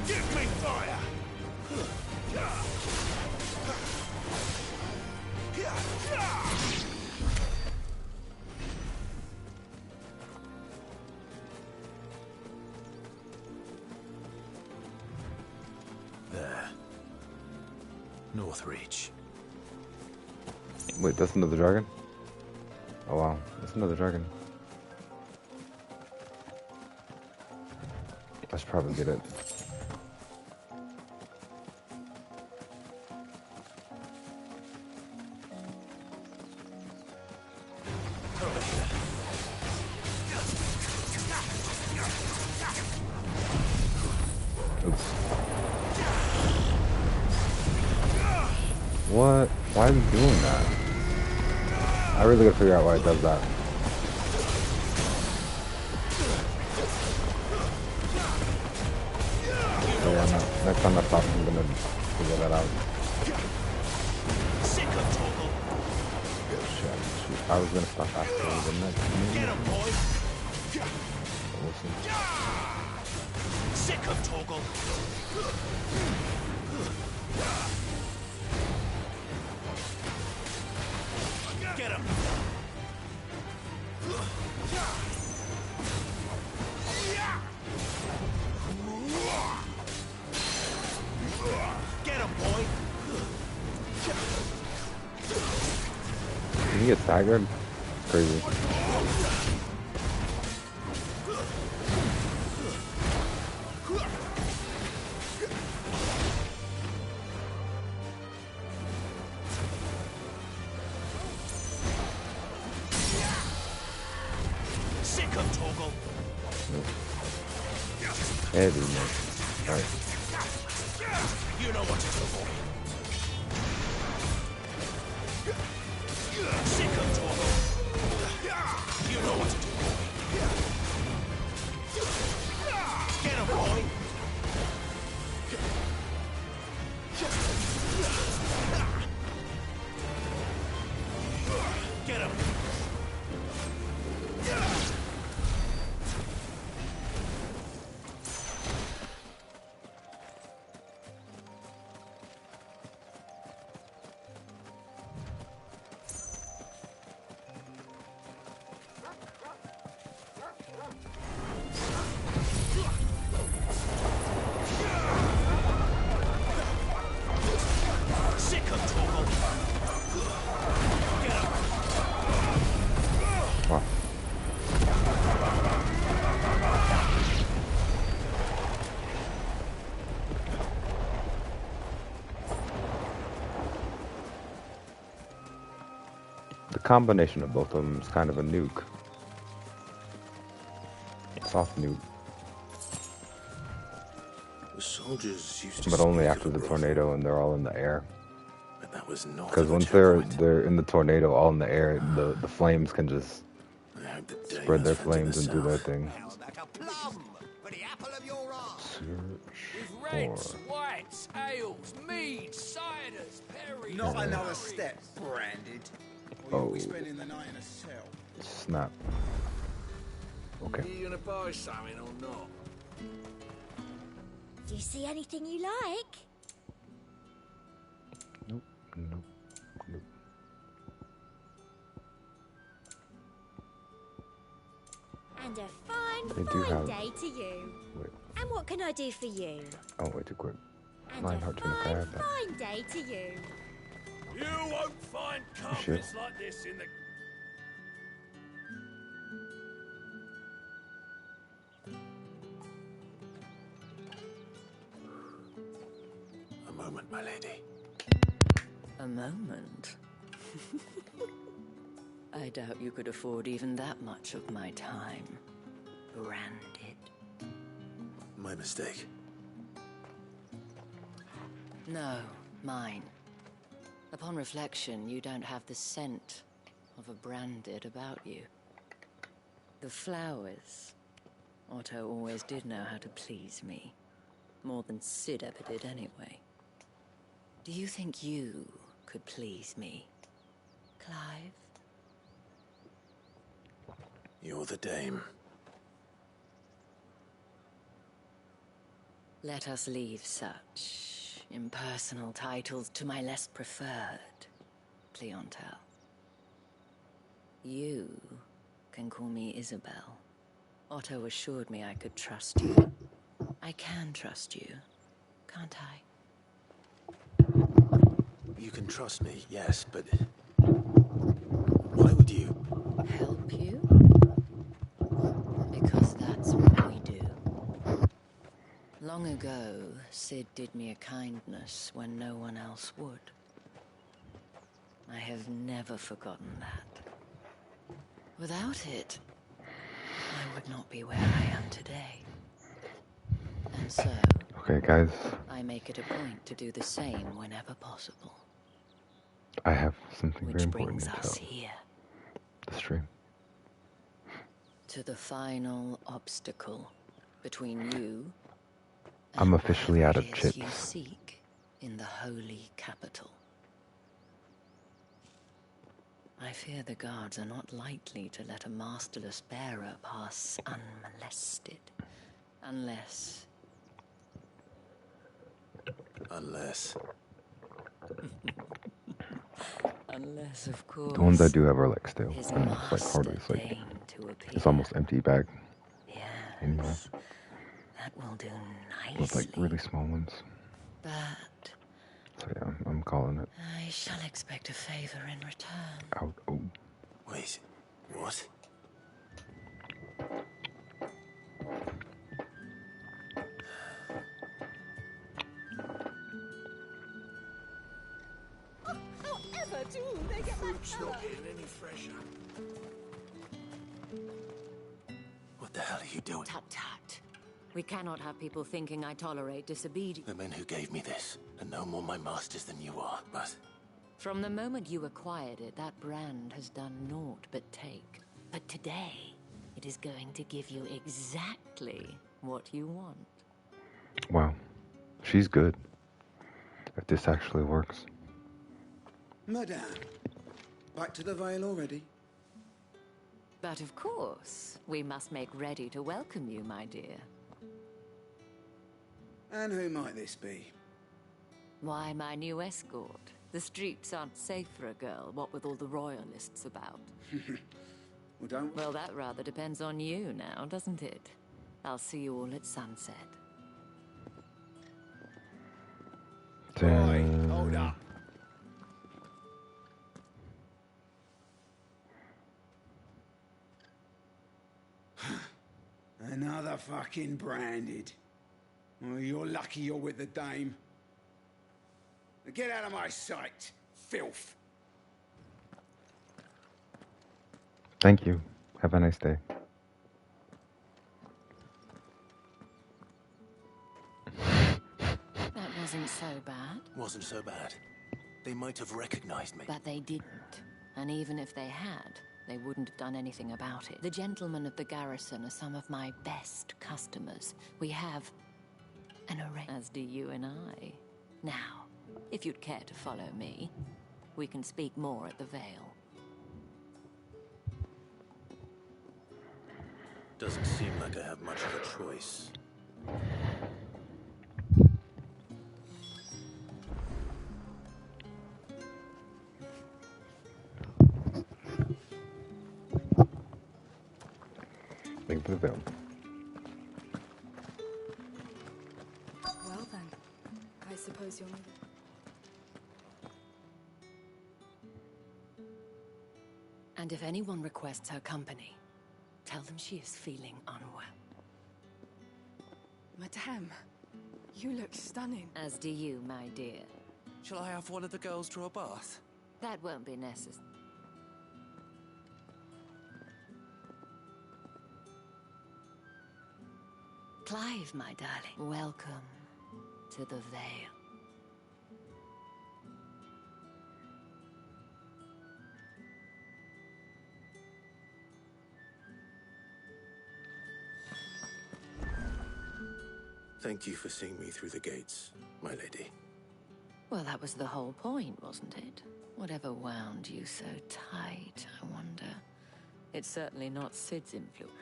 Give me fire! There. Northreach. Wait, that's another dragon? Oh wow, that's another dragon. I should probably get it. Oops. What? Why is it doing that? I really gotta figure out why it does that. So yeah, no, next time I stop, I'm gonna figure that out. Shit, I was gonna stop after the next move. Get him, boy! We'll see. Sick of Torgal! Get him! Get him, boy! Can he get staggered? It's crazy. Sick of Torgal! Heavy, man. Alright. You know what to do, boy. Sick of Torgal! You know what to do, boy. Get him, boy! Get him! Sick of Torgal! Get him! Wow. The combination of both of them is kind of a nuke. Soft nuke. The soldiers used to But only speak after of a the growth, tornado and they're all in the air. but that was not Because of a once checkpoint. they're in the tornado, all in the air, the flames can just I hope that spread their Damon's friends flames in and the do their south. thing. Like a plum for the apple of your eye. Search Reds, for whites, ales, meads, ciders, perry. Not another step, branded. Or you'll be spending the night in a cell. snap. Okay. You gonna buy something or not? Do you see anything you like? Nope. Nope. Nope. And a fine, They do fine have- day to you. Wait. And what can I do for you? Oh, way too quick. And Mine a heart tuna fine, crab. fine day to you. You won't find Shit. carpets like this in the... A moment, my lady. A moment? I doubt you could afford even that much of my time. Branded. My mistake. No, mine. Upon reflection, you don't have the scent of a branded about you. The flowers. Otto always did know how to please me. More than Sid ever did anyway. Do you think you could please me, Clive? You're the dame. Let us leave such impersonal titles to my less preferred clientele. You can call me Isabel. Otto assured me I could trust you. I can trust you, can't I? You can trust me, yes, but Long ago, Sid did me a kindness when no one else would. I have never forgotten that. Without it, I would not be where I am today. And so, Okay, guys. I make it a point to do the same whenever possible. I have something very Which important brings to us tell. here. The stream. To the final obstacle between you I'm officially out of and chips. you seek in the holy capital. I fear the guards are not likely to let a masterless bearer pass unmolested. Unless... Unless, of course... The ones I do have are like stale. his And it's like hardly, it's like... deign to appear. It's almost empty bag. Yes, Anyway. that will do nicely. With like really small ones. But So yeah, I'm calling it. I shall expect a favor in return. Out. Oh. Wait, what? However do they get Fruit's that not colour? getting any fresher. What the hell are you doing? Tut tut. We cannot have people thinking I tolerate disobedience. The men who gave me this are no more my masters than you are, but... From the moment you acquired it, that brand has done naught but take. But today, it is going to give you exactly what you want. Wow. She's good. If this actually works. Madame, back to the Vale already? But of course, we must make ready to welcome you, my dear. And who might this be? Why, my new escort. The streets aren't safe for a girl, what with all the royalists about. Well, don't... Well, that rather depends on you now, doesn't it? I'll see you all at sunset. Damn. Hold up. Another fucking branded. Well, you're lucky you're with the dame. Now get out of my sight, filth. Thank you. Have a nice day. That wasn't so bad. Wasn't so bad. They might have recognized me. But they didn't. And even if they had, they wouldn't have done anything about it. The gentlemen of the garrison are some of my best customers. We have an array, as do you and I. Now, if you'd care to follow me, we can speak more at the Vale. Doesn't seem like I have much of a choice. Thank you for the Vale. Well then, I suppose you're needed. And if anyone requests her company, tell them she is feeling unwell. Madame, you look stunning. As do you, my dear. Shall I have one of the girls draw a bath? That won't be necessary. Clive, my darling, welcome to the Vale. Thank you for seeing me through the gates, my lady. Well, that was the whole point, wasn't it? Whatever wound you so tight, I wonder. It's certainly not Sid's influence.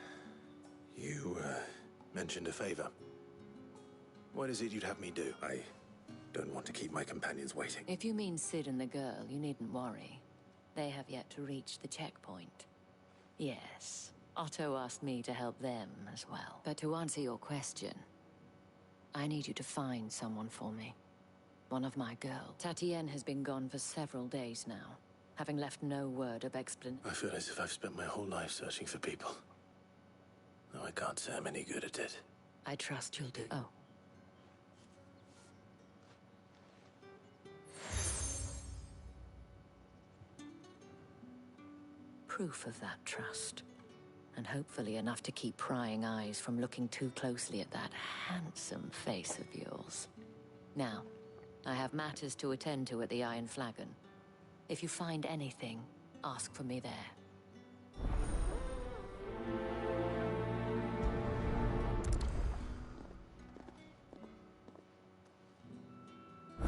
You, mentioned a favor. What is it you'd have me do? I don't want to keep my companions waiting. If you mean Sid and the girl, you needn't worry. They have yet to reach the checkpoint. Yes, Otto asked me to help them as well. But to answer your question, I need you to find someone for me. One of my girls. Tatienne has been gone for several days now, having left no word of explanation. I feel as if I've spent my whole life searching for people. Though I can't say I'm any good at it. I trust you'll do. Oh, proof of that trust. And hopefully enough to keep prying eyes from looking too closely at that handsome face of yours. Now, I have matters to attend to at the Iron Flagon. If you find anything, ask for me there.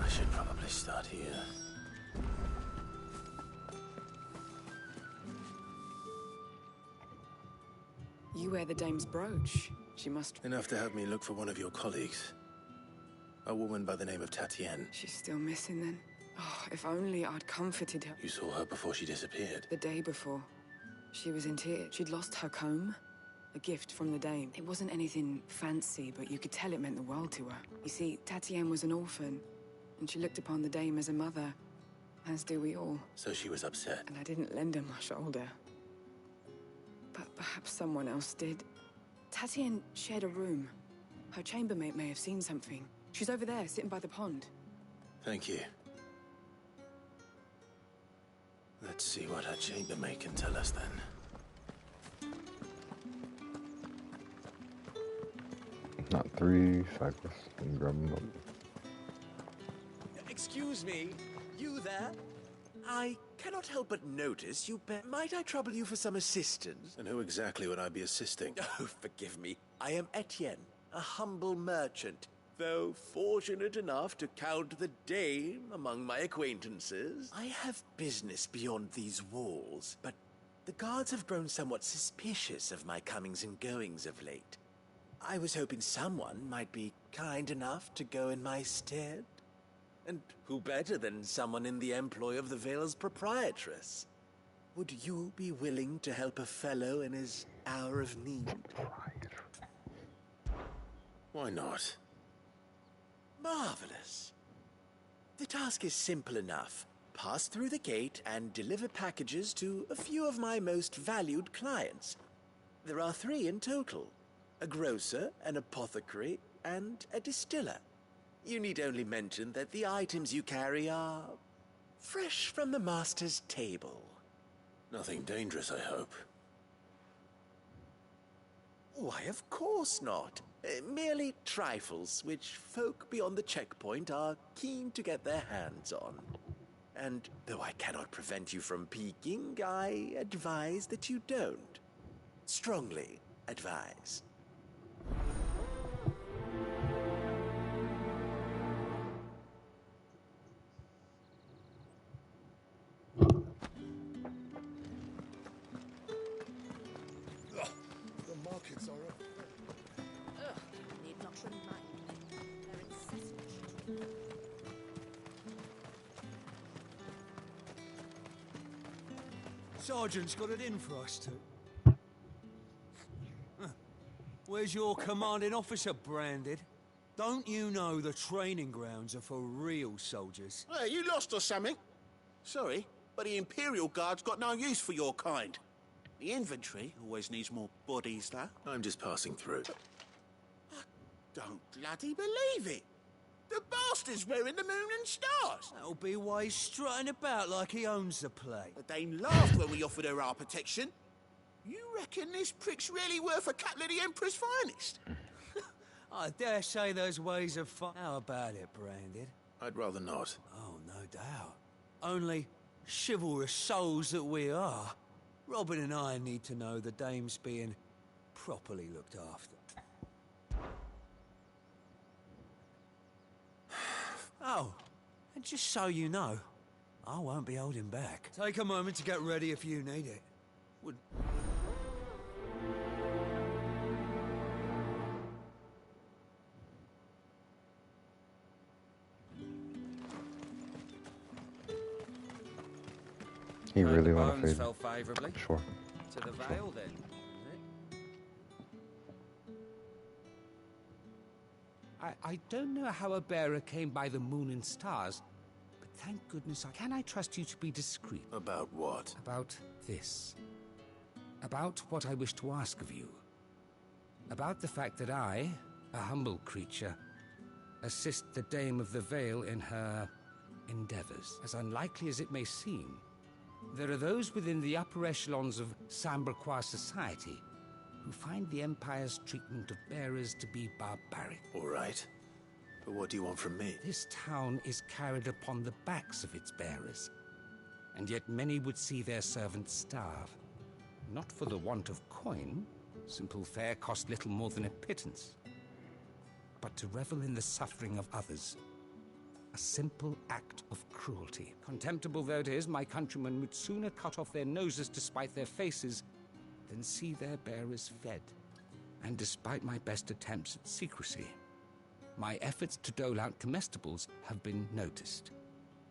I should probably start here. You wear the dame's brooch. She must... Enough to have me look for one of your colleagues. A woman by the name of Tatienne. She's still missing then. Oh, if only I'd comforted her. You saw her before she disappeared. The day before. She was in tears. She'd lost her comb. A gift from the dame. It wasn't anything fancy, but you could tell it meant the world to her. You see, Tatienne was an orphan, and she looked upon the dame as a mother, as do we all. So she was upset. And I didn't lend her my shoulder. But perhaps someone else did. Tatienne shared a room. Her chambermaid may have seen something. She's over there, sitting by the pond. Thank you. Let's see what her chambermaid can tell us then. Not 3 cyclists and grab them up. Excuse me, you there? I cannot help but notice you might I trouble you for some assistance? And who exactly would I be assisting? Oh, forgive me. I am Etienne, a humble merchant. Though fortunate enough to count the dame among my acquaintances, I have business beyond these walls, but the guards have grown somewhat suspicious of my comings and goings of late. I was hoping someone might be kind enough to go in my stead. And who better than someone in the employ of the Vale's proprietress? Would you be willing to help a fellow in his hour of need? Why not? Marvelous. The task is simple enough. Pass through the gate and deliver packages to a few of my most valued clients. There are 3 in total. A grocer, an apothecary, and a distiller. You need only mention that the items you carry are fresh from the master's table. Nothing dangerous, I hope. Why, of course not. Merely trifles, which folk beyond the checkpoint are keen to get their hands on. And though I cannot prevent you from peeking, I advise that you don't. Strongly advise. The markets are up. Need not remind me. They're incessant. Sergeant's got it in for us two. Where's your commanding officer, Branded? Don't you know the training grounds are for real soldiers? Hey, you lost or something? Sorry, but the Imperial Guard's got no use for your kind. The infantry always needs more bodies, though. I'm just passing through. I don't bloody believe it. The bastard's wearing the moon and stars. That'll be why he's strutting about like he owns the place. The dame laughed when we offered her our protection. You reckon this prick's really worth a couple of the Emperor's finest? I dare say those ways of fun. How about it, Branded? I'd rather not. Oh, no doubt. Only chivalrous souls that we are. Robin and I need to know the dame's being properly looked after. Oh, and just so you know, I won't be holding back. Take a moment to get ready if you need it. Would... He really want to Bones fade. fell favourably. Sure. To the Vale, then. I don't know how a bearer came by the moon and stars, but thank goodness can I trust you to be discreet? About what? About this. About what I wish to ask of you. About the fact that I, a humble creature, assist the Dame of the Vale in her endeavors. As unlikely as it may seem, There are those within the upper echelons of Samberquois society who find the Empire's treatment of bearers to be barbaric. All right. But what do you want from me? This town is carried upon the backs of its bearers, and yet many would see their servants starve. Not for the want of coin, simple fare cost little more than a pittance, but to revel in the suffering of others. A simple act of cruelty. Contemptible though it is, my countrymen would sooner cut off their noses to spite their faces than see their bearers fed. And despite my best attempts at secrecy, my efforts to dole out comestibles have been noticed.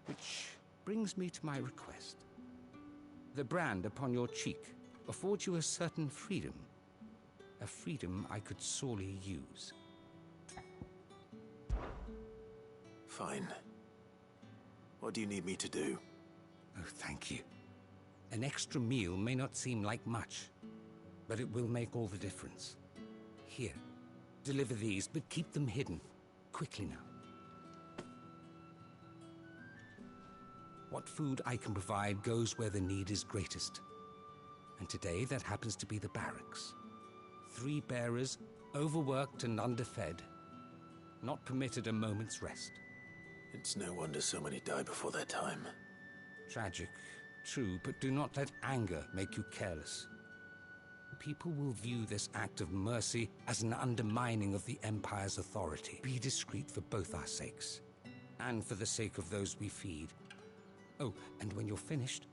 Which brings me to my request. The brand upon your cheek affords you a certain freedom. A freedom I could sorely use. Fine. What do you need me to do? Oh, thank you. An extra meal may not seem like much, but it will make all the difference. Here, deliver these, but keep them hidden. Quickly now. What food I can provide goes where the need is greatest. And today that happens to be the barracks. 3 bearers, overworked and underfed, not permitted a moment's rest. It's no wonder so many die before their time. Tragic, true, but do not let anger make you careless. People will view this act of mercy as an undermining of the Empire's authority. Be discreet for both our sakes, and for the sake of those we feed. Oh, and when you're finished,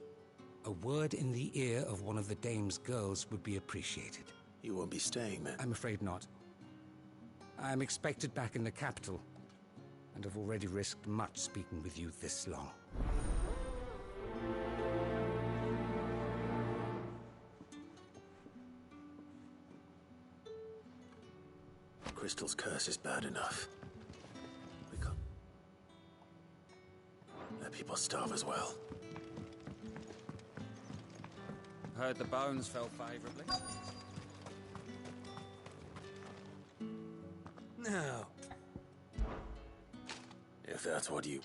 a word in the ear of one of the dame's girls would be appreciated. You won't be staying, then? I'm afraid not. I'm expected back in the capital, and have already risked much speaking with you this long. Crystal's curse is bad enough. We can't let people starve as well. Heard the bones fell favorably. No. If that's what you...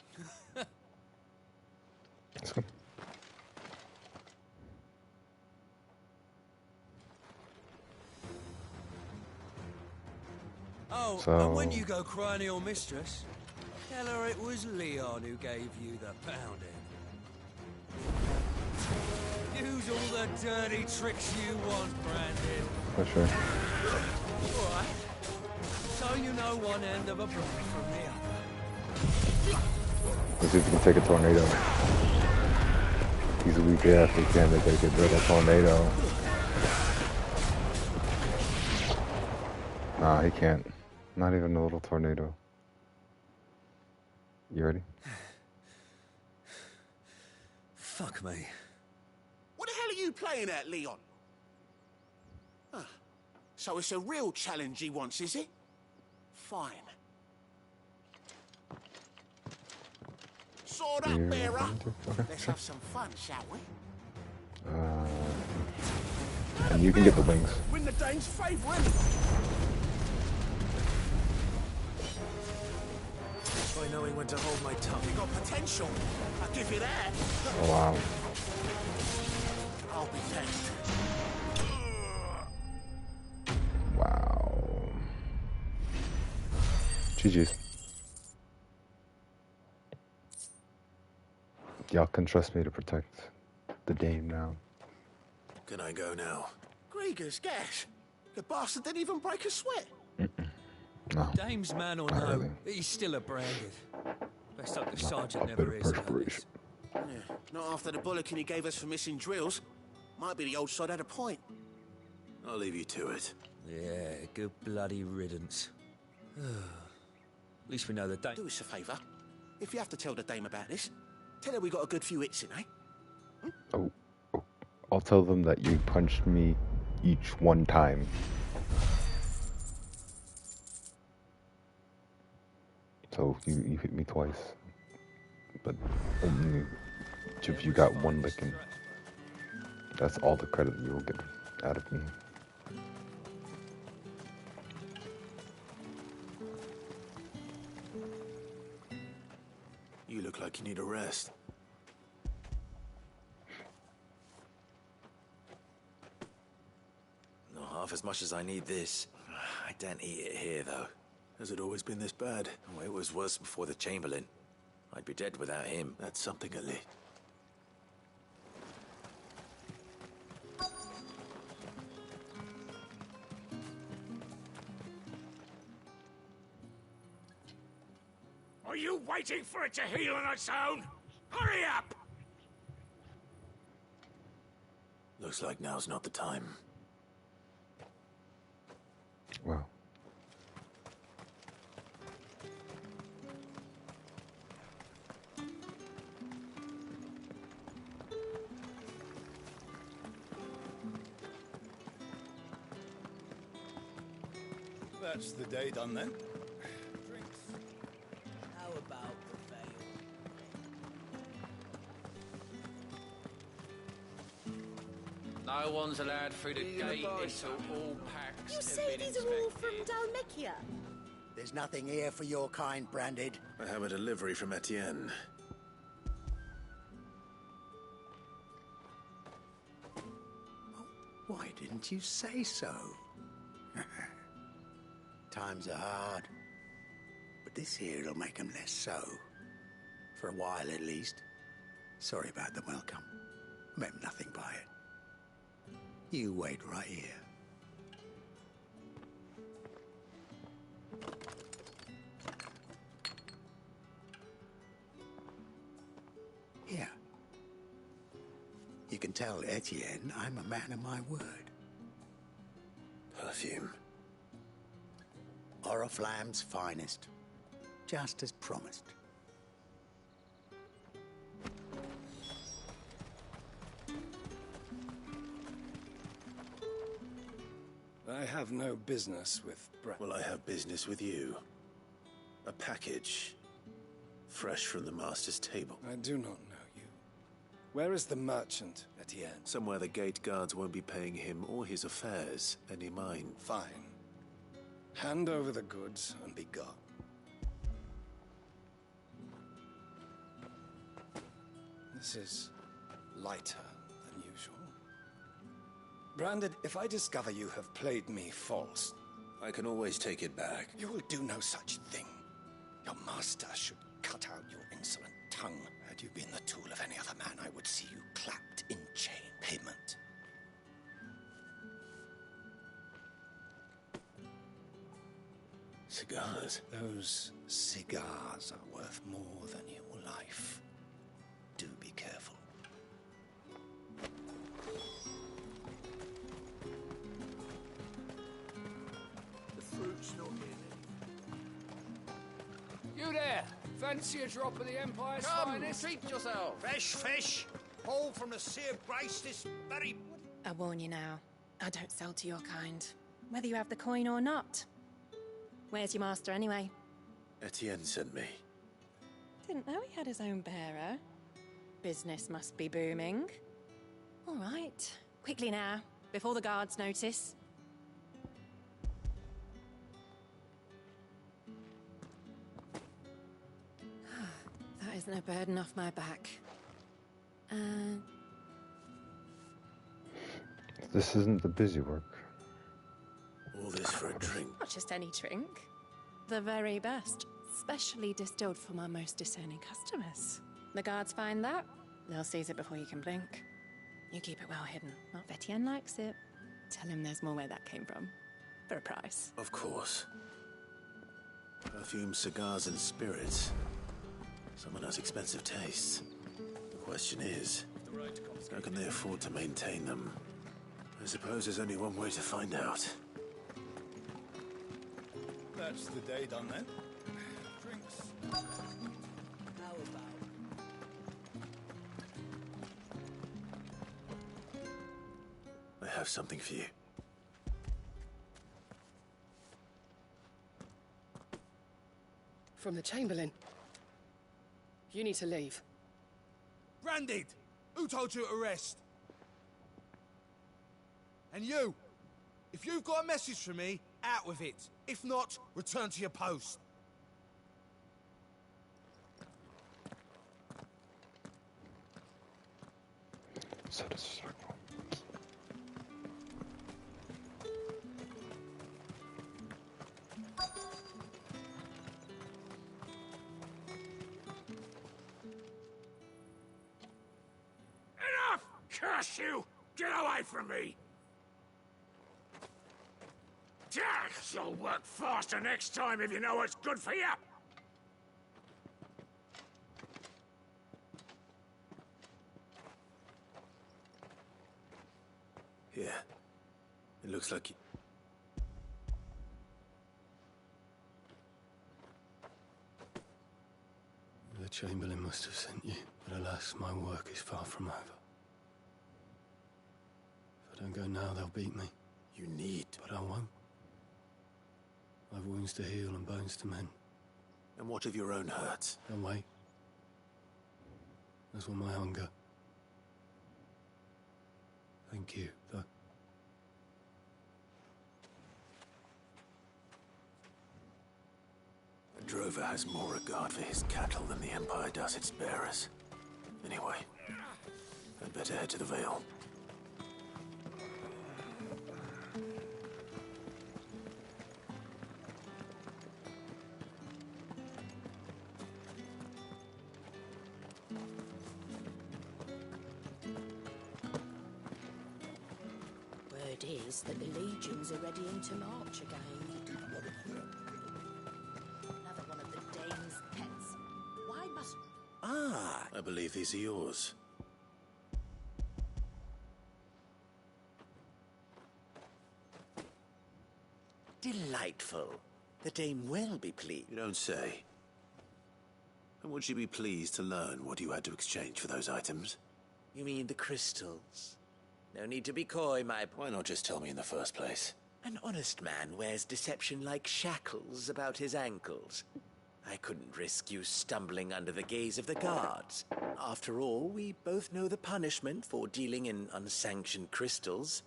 Oh, So- and when you go crying to your mistress, tell her it was Leon who gave you the pounding. Use all the dirty tricks you want, Brandon. For sure. All right. So you know one end of a brick from the other. Let's see if we can take a tornado. He's a weak ass, he can't take it, but a tornado. Nah, he can't. Not even a little tornado. You ready? Fuck me. What the hell are you playing at, Leon? Ah, so it's a real challenge he wants, is it? Fine. Sword up, Yeah, bearer. okay. Let's have some fun, shall we? And you can get the wings. Win the dame's favour, innit? By knowing when to hold my tongue. You got potential. I'll give you that. Oh, wow. I'll be thanked. Wow. GG's. Y'all can trust me to protect the dame now. Can I go now? Grieger's gas. The bastard didn't even break a sweat. No. Dame's man or Not no, really. he's still a branded. Best hope the Not sergeant a never bit of is. perspiration. Yeah, not after the bullocking he gave us for missing drills. Might be the old sod had a point. I'll leave you to it. Yeah, good bloody riddance. At least we know the dame. Do us a favour. If you have to tell the dame about this, tell her we got a good few hits in, eh? Oh, I'll tell them that you punched me each one time. So you hit me twice, but only if you got one licking. That's all the credit you will get out of me. You look like you need a rest. half as much as I need this. I don't eat it here, though. Has it always been this bad? Oh, it was worse before the Chamberlain. I'd be dead without him. That's something at least. Are you waiting for it to heal on its own? Hurry up! Looks like now's not the time. Well. That's the day done then. How about the veil? No one's allowed through the gate until all packs You have say been these are all from inspected. Dalmekia? There's nothing here for your kind, Branded. I have a delivery from Etienne. Why didn't you say so? Times are hard. But this here'll make them less so. For a while, at least. Sorry about the welcome. Meant nothing by it. You wait right here. Here. You can tell Etienne I'm a man of my word. Perfume. Oriflamme's finest. Just as promised. I have no business with Well, I have business with you. A package. Fresh from the master's table. I do not know you. Where is the merchant, Etienne? Somewhere the gate guards won't be paying him or his affairs any mind. Fine. Hand over the goods and be gone. This is lighter than usual. Branded, if I discover you have played me false... I can always take it back. You will do no such thing. Your master should cut out your insolent tongue. Had you been the tool of any other man, I would see you clapped in chain payment. Cigars? Those cigars are worth more than your life. Do be careful. The fruit's not in it. You there! Fancy a drop of the Empire's finest? Treat yourself. Fresh fish. Hauled from the Sea of Grace this very... I warn you now. I don't sell to your kind. Whether you have the coin or not. Where's your master, anyway? Etienne sent me. Didn't know he had his own bearer. Business must be booming. All right. Quickly now, before the guards notice. That is no burden off my back. This isn't the busy work. All this for a drink. Not just any drink. The very best. Specially distilled for my most discerning customers. The guards find that, they'll seize it before you can blink. You keep it well hidden. Not Etienne likes it. Tell him there's more where that came from. For a price. Of course. Perfume, cigars, and spirits. Someone has expensive tastes. The question is, how can they afford to maintain them? I suppose there's only one way to find out. That's the day done then. Drinks. How about... I have something for you. From the Chamberlain. You need to leave. Branded! Who told you to rest? And you! If you've got a message for me, out with it. If not, return to your post. So does circle. Curse you! Get away from me! Jack, you'll work faster next time if you know what's good for you! Yeah. It looks like... The Chamberlain must have sent you, but alas, my work is far from over. If I don't go now, they'll beat me. You need... But I won't. I've wounds to heal and bones to mend. And what of your own hurts? Don't wait. That's what my hunger. Thank you, though. A drover has more regard for his cattle than the Empire does its bearers. Anyway, I'd better head to the Vale. Word is that the legions are readying to march again. Another one of the Dane's pets. Why must... Ah! I believe these are yours. Delightful. The Dame will be pleased. You don't say. And would she be pleased to learn what you had to exchange for those items? You mean the crystals? No need to be coy, my... Why not just tell me in the first place? An honest man wears deception like shackles about his ankles. I couldn't risk you stumbling under the gaze of the guards. After all, we both know the punishment for dealing in unsanctioned crystals.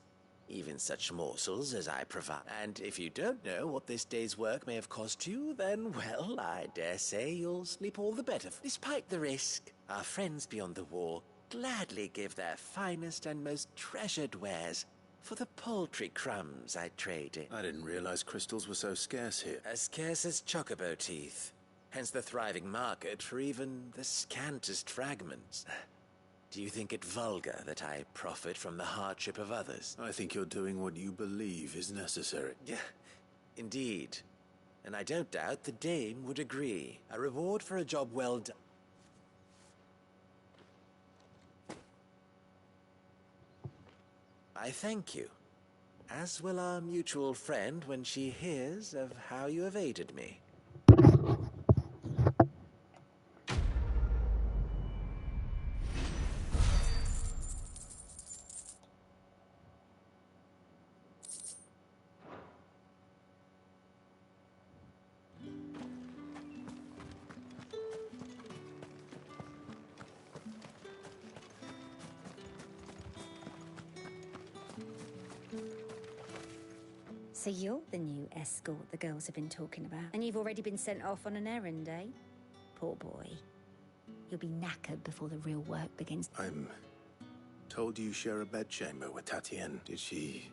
Even such morsels as I provide. And if you don't know what this day's work may have cost you, then, well, I dare say you'll sleep all the better. Despite the risk, our friends beyond the wall gladly give their finest and most treasured wares for the paltry crumbs I trade in. I didn't realize crystals were so scarce here. As scarce as chocobo teeth. Hence the thriving market for even the scantest fragments. Do you think it vulgar that I profit from the hardship of others? I think you're doing what you believe is necessary. Yeah, indeed. And I don't doubt the Dame would agree. A reward for a job well done. I thank you, as will our mutual friend when she hears of how you have aided me. So you're the new escort the girls have been talking about. And you've already been sent off on an errand, eh? Poor boy. You'll be knackered before the real work begins. I'm told you share a bedchamber with Tatienne. Did she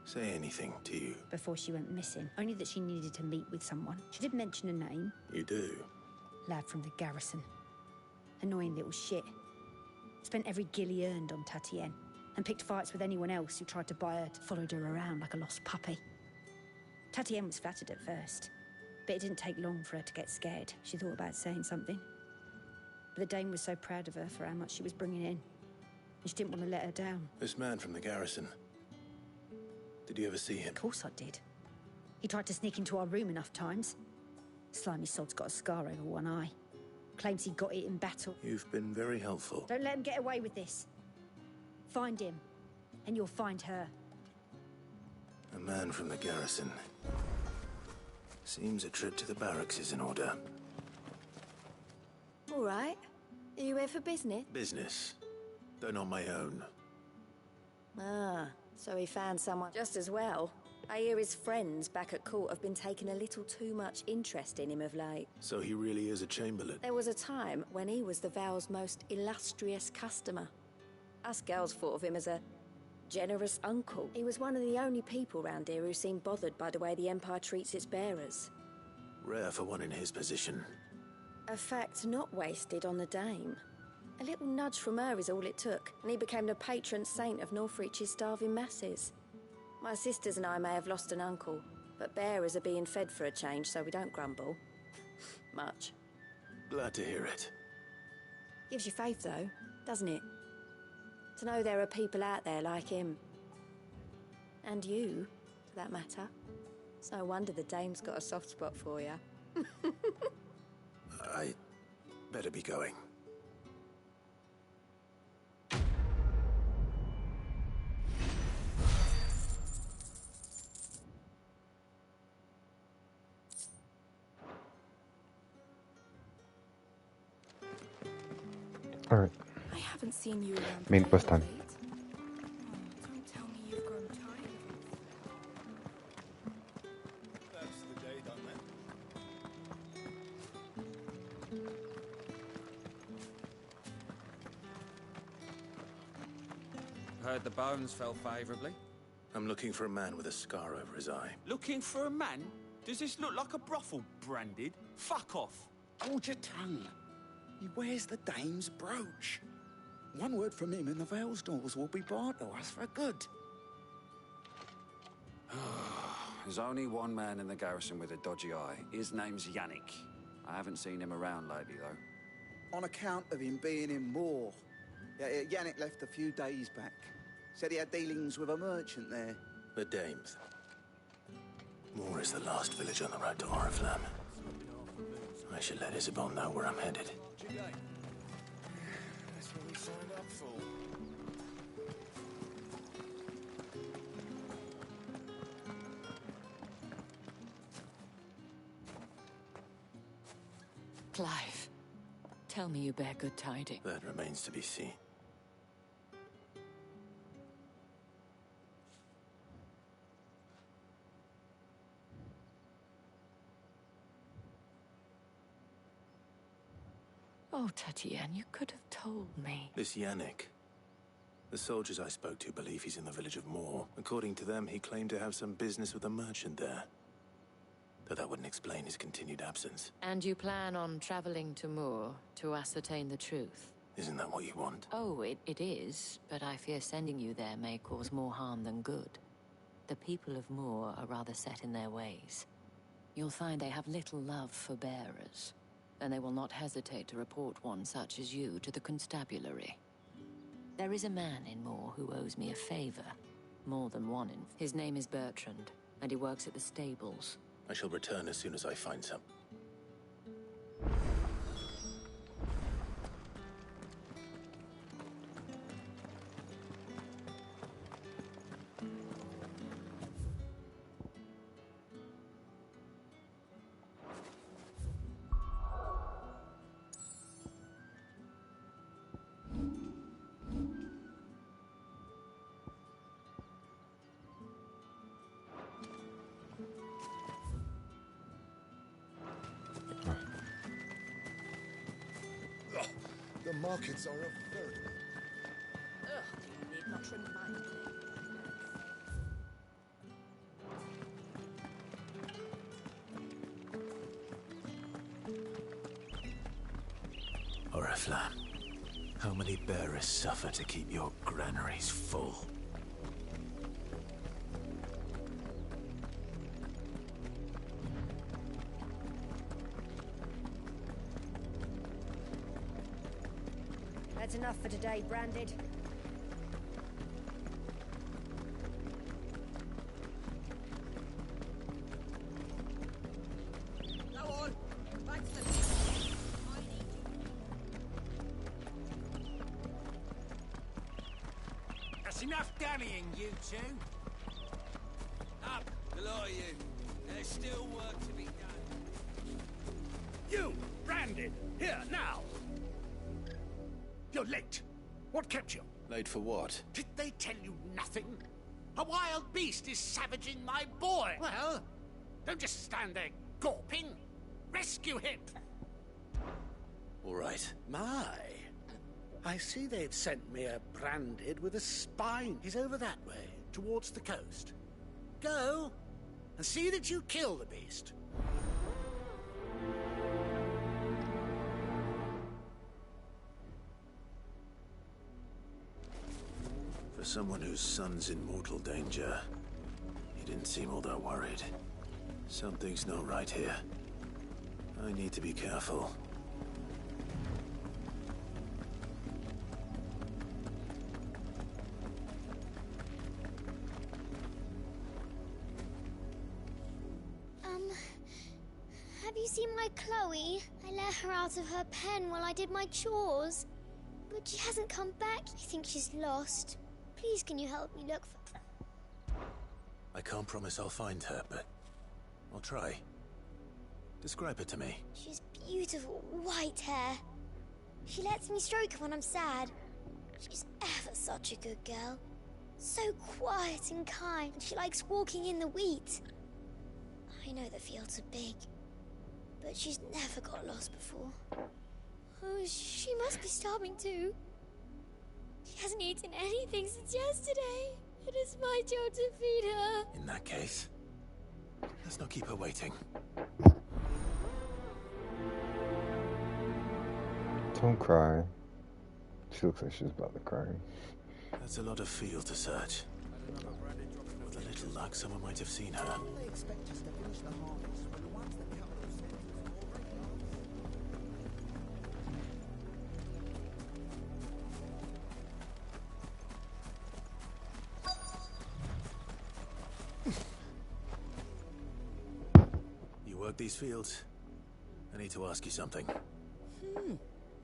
say anything to you? Before she went missing. Only that she needed to meet with someone. She did mention a name. You do? Lad from the garrison. Annoying little shit. Spent every gil he earned on Tatienne. And picked fights with anyone else who tried to buy her. Followed her around like a lost puppy. Tatienne was flattered at first, but it didn't take long for her to get scared. She thought about saying something. But the Dame was so proud of her for how much she was bringing in, and she didn't want to let her down. This man from the garrison, did you ever see him? Of course I did. He tried to sneak into our room enough times. Slimy sod's got a scar over one eye. Claims he got it in battle. You've been very helpful. Don't let him get away with this. Find him, and you'll find her. A man from the garrison. Seems a trip to the barracks is in order. All right. Are you here for business? Business, though not my own. Ah, so he found someone just as well. I hear his friends back at court have been taking a little too much interest in him of late. So he really is a chamberlain? There was a time when he was the Vale's most illustrious customer. Us girls thought of him as a generous uncle. He was one of the only people round here who seemed bothered by the way the Empire treats its bearers. Rare for one in his position. A fact not wasted on the Dame. A little nudge from her is all it took, and he became the patron saint of Northreach's starving masses. My sisters and I may have lost an uncle, but bearers are being fed for a change, so we don't grumble. Much. Glad to hear it. Gives you faith, though, doesn't it? To know there are people out there like him. And you, for that matter. It's no wonder the dame's got a soft spot for you. I better be going. Alright. I haven't seen you around the Main table quest time. late. Don't tell me you've grown tired of it. That's the day done then. Heard the bones fell favourably. I'm looking for a man with a scar over his eye. Looking for a man? Does this look like a brothel, Branded? Fuck off. Hold your tongue. He wears the dame's brooch. One word from him and the Vale's doors will be barred to us for good. There's only one man in the garrison with a dodgy eye. His name's Yannick. I haven't seen him around lately, though. On account of him being in Moor. Yeah, Yannick left a few days back. Said he had dealings with a merchant there. The Dames. Moor is the last village on the road to Oriflamme. I should let Isabel know where I'm headed. That's what we signed up for. Clive, tell me you bear good tidings. That remains to be seen. Oh, Tatienne, you could have told me. This Yannick. The soldiers I spoke to believe he's in the village of Moor. According to them, he claimed to have some business with a merchant there. Though that wouldn't explain his continued absence. And you plan on traveling to Moor to ascertain the truth? Isn't that what you want? Oh, it is, but I fear sending you there may cause more harm than good. The people of Moor are rather set in their ways. You'll find they have little love for bearers, and they will not hesitate to report one such as you to the constabulary. There is a man in Moor who owes me a favor. More than one in. His name is Bertrand, and he works at the stables. I shall return as soon as I find some. The markets are a very... Ugh, you need not remind me. Oriflamme, how many bearers suffer to keep your granaries full? That's enough for today, Branded. Go on. Back to the... That's enough dallying, you two. Up, the lot of you. There's still work to be done. You, Branded, here, now. You're late. What kept you? Late for what? Did they tell you nothing? A wild beast is savaging my boy. Well, don't just stand there gawping. Rescue him. All right. My. I see they've sent me a Branded with a spine. He's over that way, towards the coast. Go, and see that you kill the beast. someone whose son's in mortal danger. He didn't seem all that worried. Something's not right here. I need to be careful. Have you seen my Chloe? I let her out of her pen while I did my chores. But she hasn't come back. I think she's lost. Please, can you help me look for... I can't promise I'll find her, but I'll try. Describe her to me. She's beautiful, white hair. She lets me stroke her when I'm sad. She's ever such a good girl. So quiet and kind. She likes walking in the wheat. I know the fields are big, but she's never got lost before. Oh, she must be starving too. She hasn't eaten anything since yesterday. It is my job to feed her. In that case, let's not keep her waiting. Don't cry. She looks like she's about to cry. That's a lot of field to search. With a little luck, someone might have seen her. They expect us to finish the harvest when the ones that capital sent You work these fields? I need to ask you something.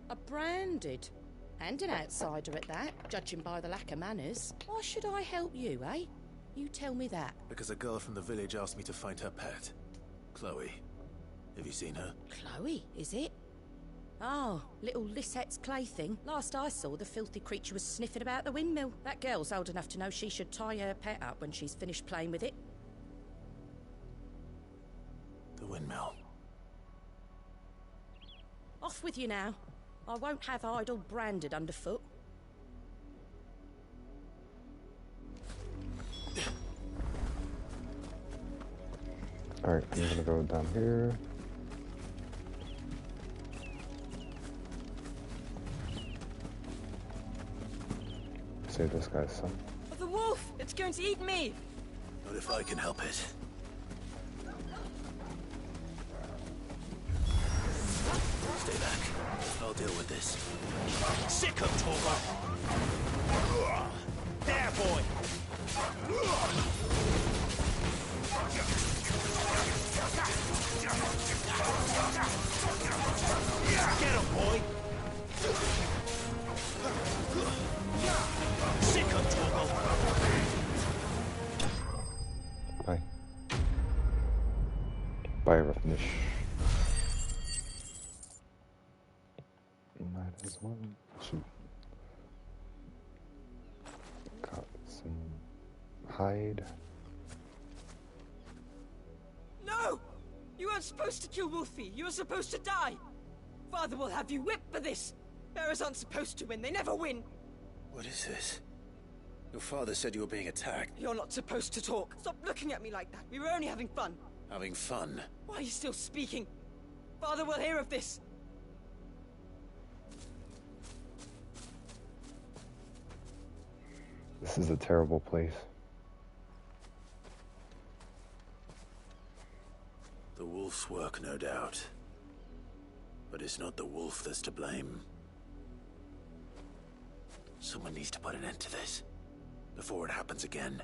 A branded. And an outsider at that, judging by the lack of manners. Why should I help you, eh? You tell me that. Because a girl from the village asked me to find her pet. Chloe. Have you seen her? Chloe, is it? Oh, little Lisette's plaything. Last I saw, the filthy creature was sniffing about the windmill. That girl's old enough to know she should tie her pet up when she's finished playing with it. The windmill. Off with you now. I won't have idle branded underfoot. Alright, I'm gonna go down here. Save this guy's son. The wolf! It's going to eat me! Not if I can help it. Stay back. I'll deal with this. Sick of Torgo! There, boy! Get him, boy! Sick of Torgo! Bye. Bye, Roughness. Might as well. Shoot. Got some hide. No! You weren't supposed to kill Wolfie. You were supposed to die. Father will have you whipped for this. Bearers aren't supposed to win. They never win. What is this? Your father said you were being attacked. You're not supposed to talk. Stop looking at me like that. We were only having fun. Having fun? Why are you still speaking? Father will hear of this. This is a terrible place. The wolf's work, no doubt. But it's not the wolf that's to blame. Someone needs to put an end to this before it happens again.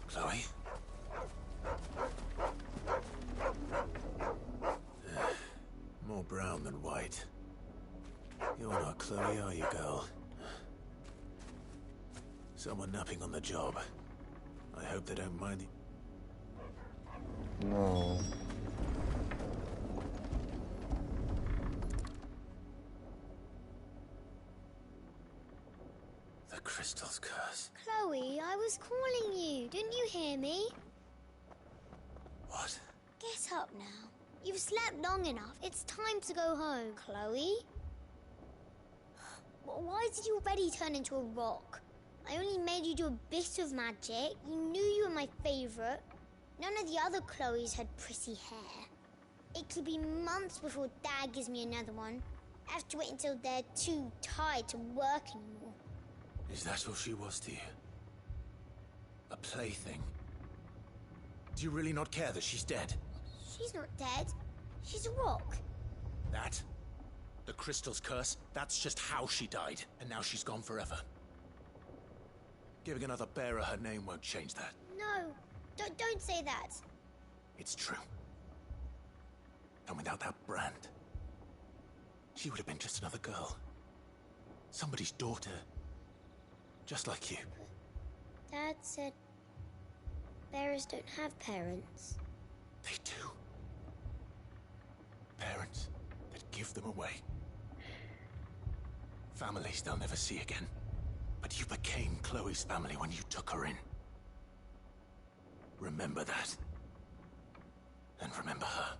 Chloe? More brown than white. You're not Chloe, are you, girl? Someone napping on the job. I hope they don't mind the... No. The crystal's curse. Chloe, I was calling you. Didn't you hear me? What? Get up now. You've slept long enough. It's time to go home. Chloe? Why did you already turn into a rock? I only made you do a bit of magic. You knew you were my favourite. None of the other Chloes had pretty hair. It could be months before Dad gives me another one. I have to wait until they're too tired to work anymore. Is that all she was to you? A plaything? Do you really not care that she's dead? She's not dead. She's a rock. That? The crystal's curse? That's just how she died, and now she's gone forever. Giving another bearer her name won't change that. No, don't say that. It's true. And without that brand, she would have been just another girl. Somebody's daughter. Just like you. Dad said bearers don't have parents. They do. Parents that give them away. Families they'll never see again. But you became Chloe's family when you took her in. Remember that. And remember her.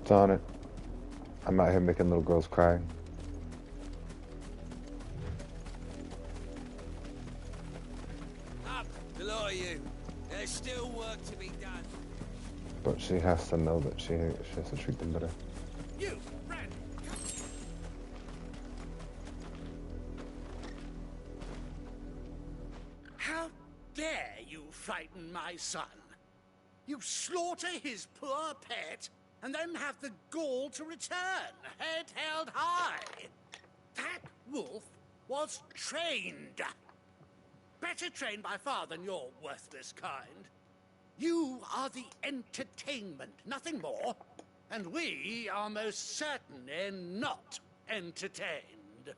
Darn it. I'm out here making little girls cry. Up, the lot of you. There's still work to be done. But she has to know that she has to treat them better. You, Brand! How dare you frighten my son? You slaughter his poor pet, and then have the gall to return, head held high. That wolf was trained. Better trained by far than your worthless kind. You are the entertainment, nothing more. And we are most certainly not entertained.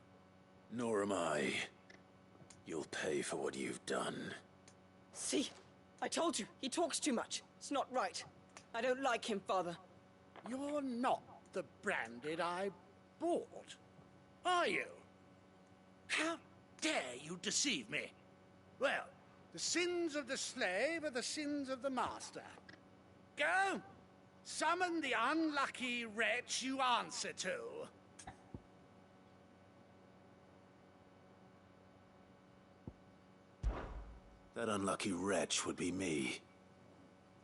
Nor am I. You'll pay for what you've done. See? I told you, he talks too much. It's not right. I don't like him, Father. You're not the Branded I bought, are you? How dare you deceive me? Well, the sins of the slave are the sins of the master. Go! Summon the unlucky wretch you answer to. That unlucky wretch would be me.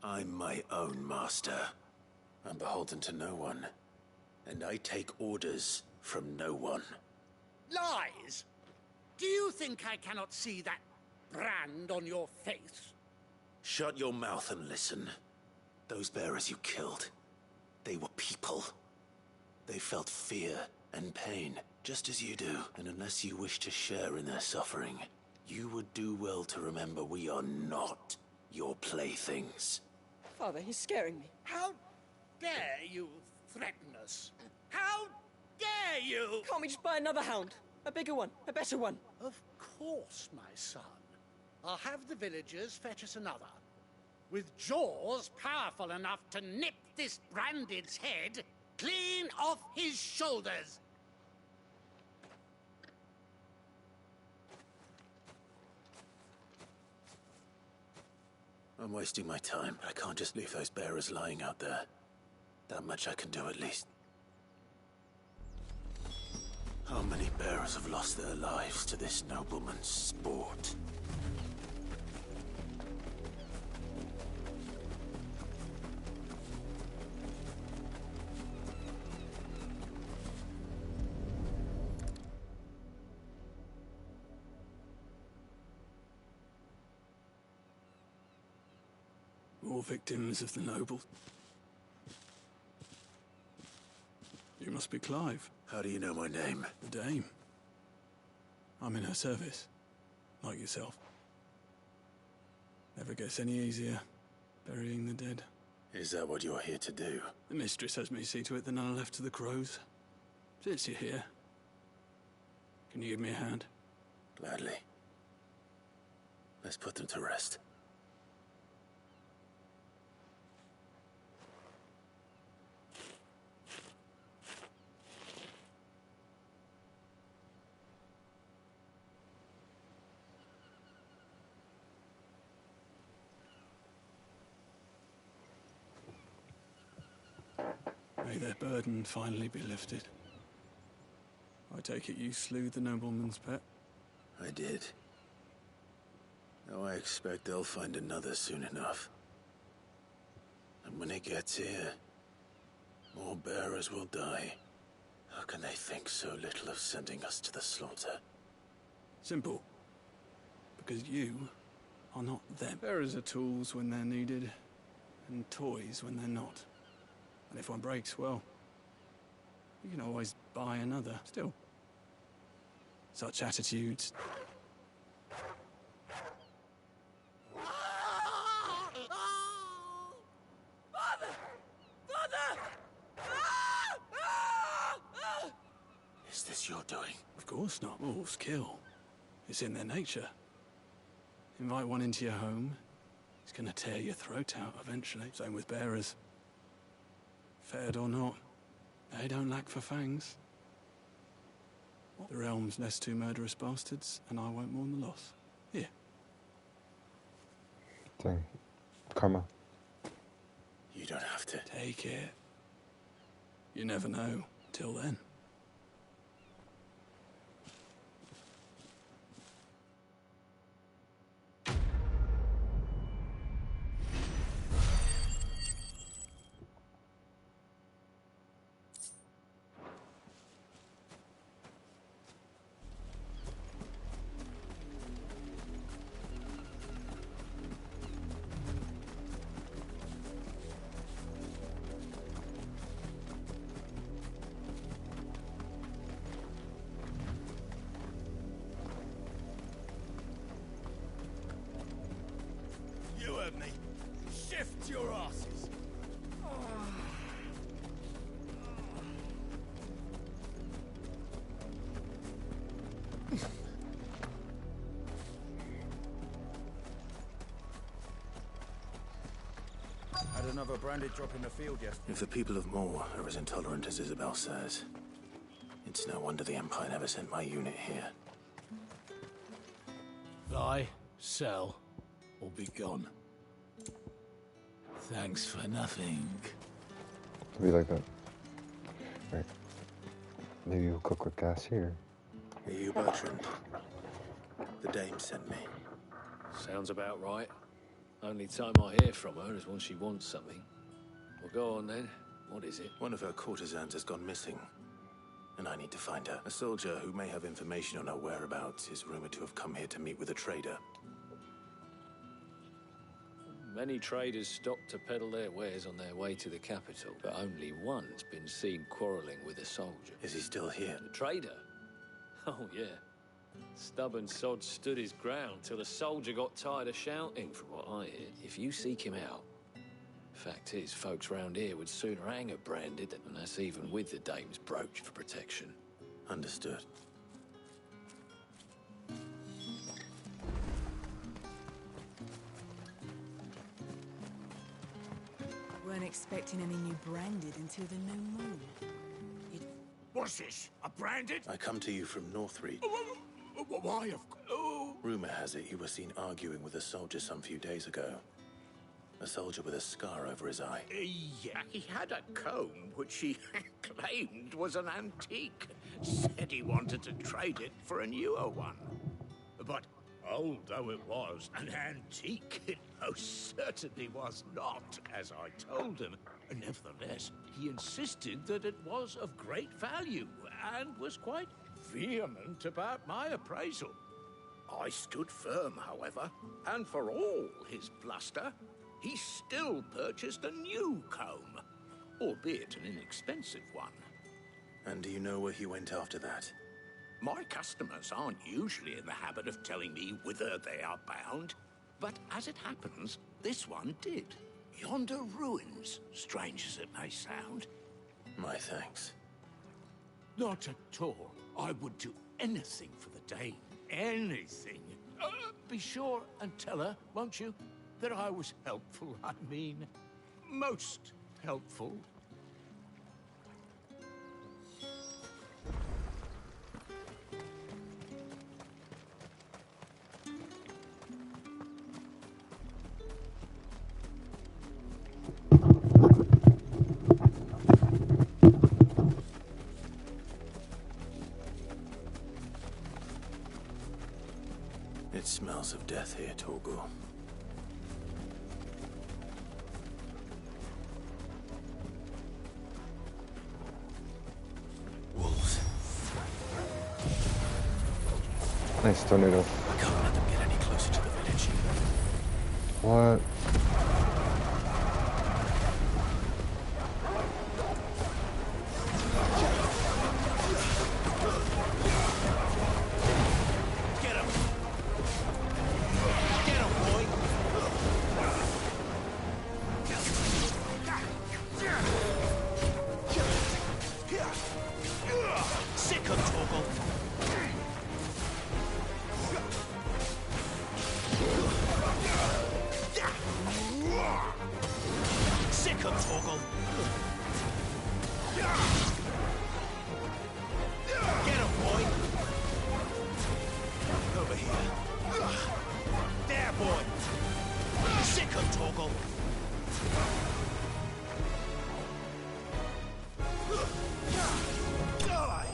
I'm my own master. I'm beholden to no one. And I take orders from no one. Lies! Do you think I cannot see that brand on your face? Shut your mouth and listen. Those bearers you killed, they were people. They felt fear and pain, just as you do. And unless you wish to share in their suffering, you would do well to remember we are not your playthings. Father, he's scaring me. How dare you threaten us? How dare you? Can't we just buy another hound? A bigger one, a better one. Of course, my son. I'll have the villagers fetch us another. With jaws powerful enough to nip this Branded's head clean off his shoulders. I'm wasting my time, but I can't just leave those bearers lying out there. That much I can do at least. How many bearers have lost their lives to this nobleman's sport? More victims of the noble. You must be Clive. How do you know my name? The Dame. I'm in her service, like yourself. Never gets any easier, burying the dead. Is that what you're here to do? The mistress has me see to it that none are left to the crows. Since you're here, can you give me a hand? Gladly. Let's put them to rest. May their burden finally be lifted. I take it you slew the nobleman's pet? I did. Now I expect they'll find another soon enough. And when it gets here, more bearers will die. How can they think so little of sending us to the slaughter? Simple. Because you are not them. Bearers are tools when they're needed, and toys when they're not. And if one breaks, well, you can always buy another. Still, such attitudes... Is this your doing? Of course not. Wolves kill. It's in their nature. Invite one into your home, he's gonna tear your throat out eventually. Same with bearers. Fed or not, they don't lack for fangs. The realm's less two murderous bastards, and I won't mourn the loss. Here. Dang. Karma. You don't have to. Take it. You never know. Till then. You heard me. Shift your asses. Had another branded drop in the field yesterday. If the people of Moor are as intolerant as Isabel says, it's no wonder the Empire never sent my unit here. Buy, sell, or be gone. Thanks for nothing. Be like that. Right. Maybe we'll cook with gas here. Are you Bertrand? The dame sent me. Sounds about right. Only time I hear from her is when she wants something. Well, go on then. What is it? One of her courtesans has gone missing, and I need to find her. A soldier who may have information on her whereabouts is rumored to have come here to meet with a trader. Many traders stop to peddle their wares on their way to the capital, but only one's been seen quarrelling with a soldier. Is he still here? The trader? Oh, yeah. Stubborn sod stood his ground till the soldier got tired of shouting, from what I hear. If you seek him out, fact is, folks round here would sooner hang a branded, and that's even with the dame's brooch for protection. Understood. Weren't expecting any new branded until the new moon. What's this? A branded? I come to you from Northreed. Why, of Rumor has it you were seen arguing with a soldier some few days ago. A soldier with a scar over his eye. Yeah, he had a comb which he claimed was an antique. Said he wanted to trade it for a newer one. But old though it was, an antique it most certainly was not, as I told him. Nevertheless, he insisted that it was of great value and was quite vehement about my appraisal. I stood firm, however, and for all his bluster, he still purchased a new comb, albeit an inexpensive one. And do you know where he went after that? My customers aren't usually in the habit of telling me whither they are bound, but as it happens, this one did. Yonder ruins, strange as it may sound. My thanks. Not at all. I would do anything for the Dame. Anything. Be sure and tell her, won't you, that I was helpful. I mean, most helpful. It smells of death here, Torgal. Wolves. Nice tornado. I can't let them get any closer to the village. What? Get him! Get him, boy! Sick him, Torgal! Sick him, Torgal! Get him, boy! Over here. There, boy! Sick him, Torgal! Die!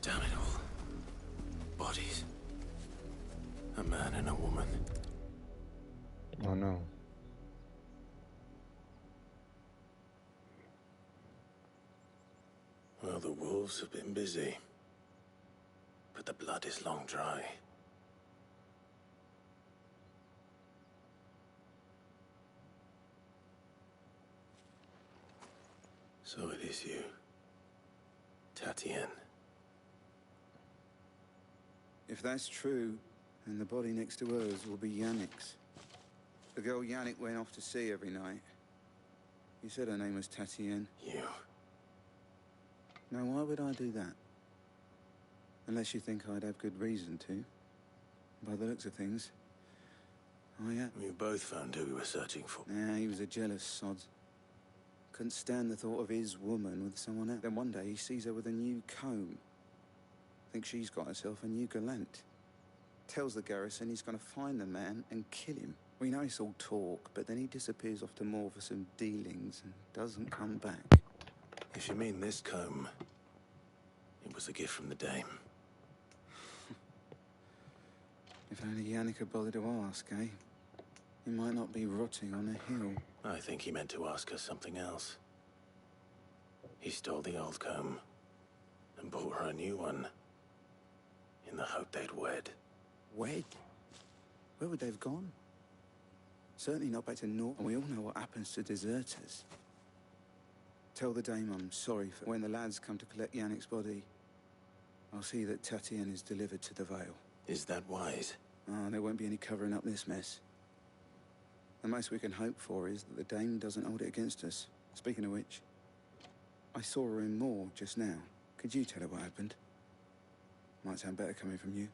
Damn it all. Bodies. A man and a woman. Oh no. Well, the wolves have been busy. But the blood is long dry. So it is you, Tatienne. If that's true, then the body next to hers will be Yannick's. The girl Yannick went off to see every night. You said her name was Tatienne. You. Now, why would I do that? Unless you think I'd have good reason to. By the looks of things. Oh, yeah. We both found who we were searching for. Nah, he was a jealous sod. Couldn't stand the thought of his woman with someone else. Then one day he sees her with a new comb. Thinks she's got herself a new gallant. Tells the garrison he's going to find the man and kill him. We know it's all talk, but then he disappears off to Moor for some dealings and doesn't come back. If you mean this comb, it was a gift from the dame. If only Yannick had bothered to ask, eh? He might not be rotting on a hill. I think he meant to ask her something else. He stole the old comb and bought her a new one in the hope they'd wed. Wed? Where would they have gone? Certainly not back to North, and we all know what happens to deserters. Tell the dame I'm sorry for when the lads come to collect Yannick's body. I'll see that Tatienne is delivered to the Vale. Is that wise? Oh, there won't be any covering up this mess. The most we can hope for is that the dame doesn't hold it against us. Speaking of which, I saw her in Moor just now. Could you tell her what happened? Might sound better coming from you.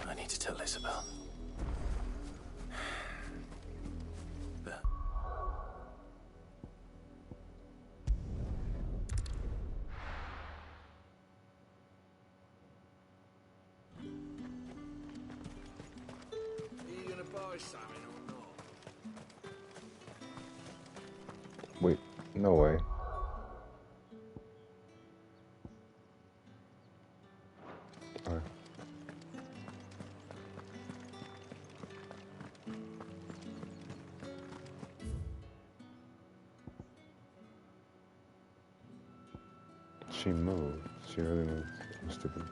I need to tell Isabel. There. Are you gonna buy something or not? Wait, no way. Alright. She moved. She really moved. Stupid.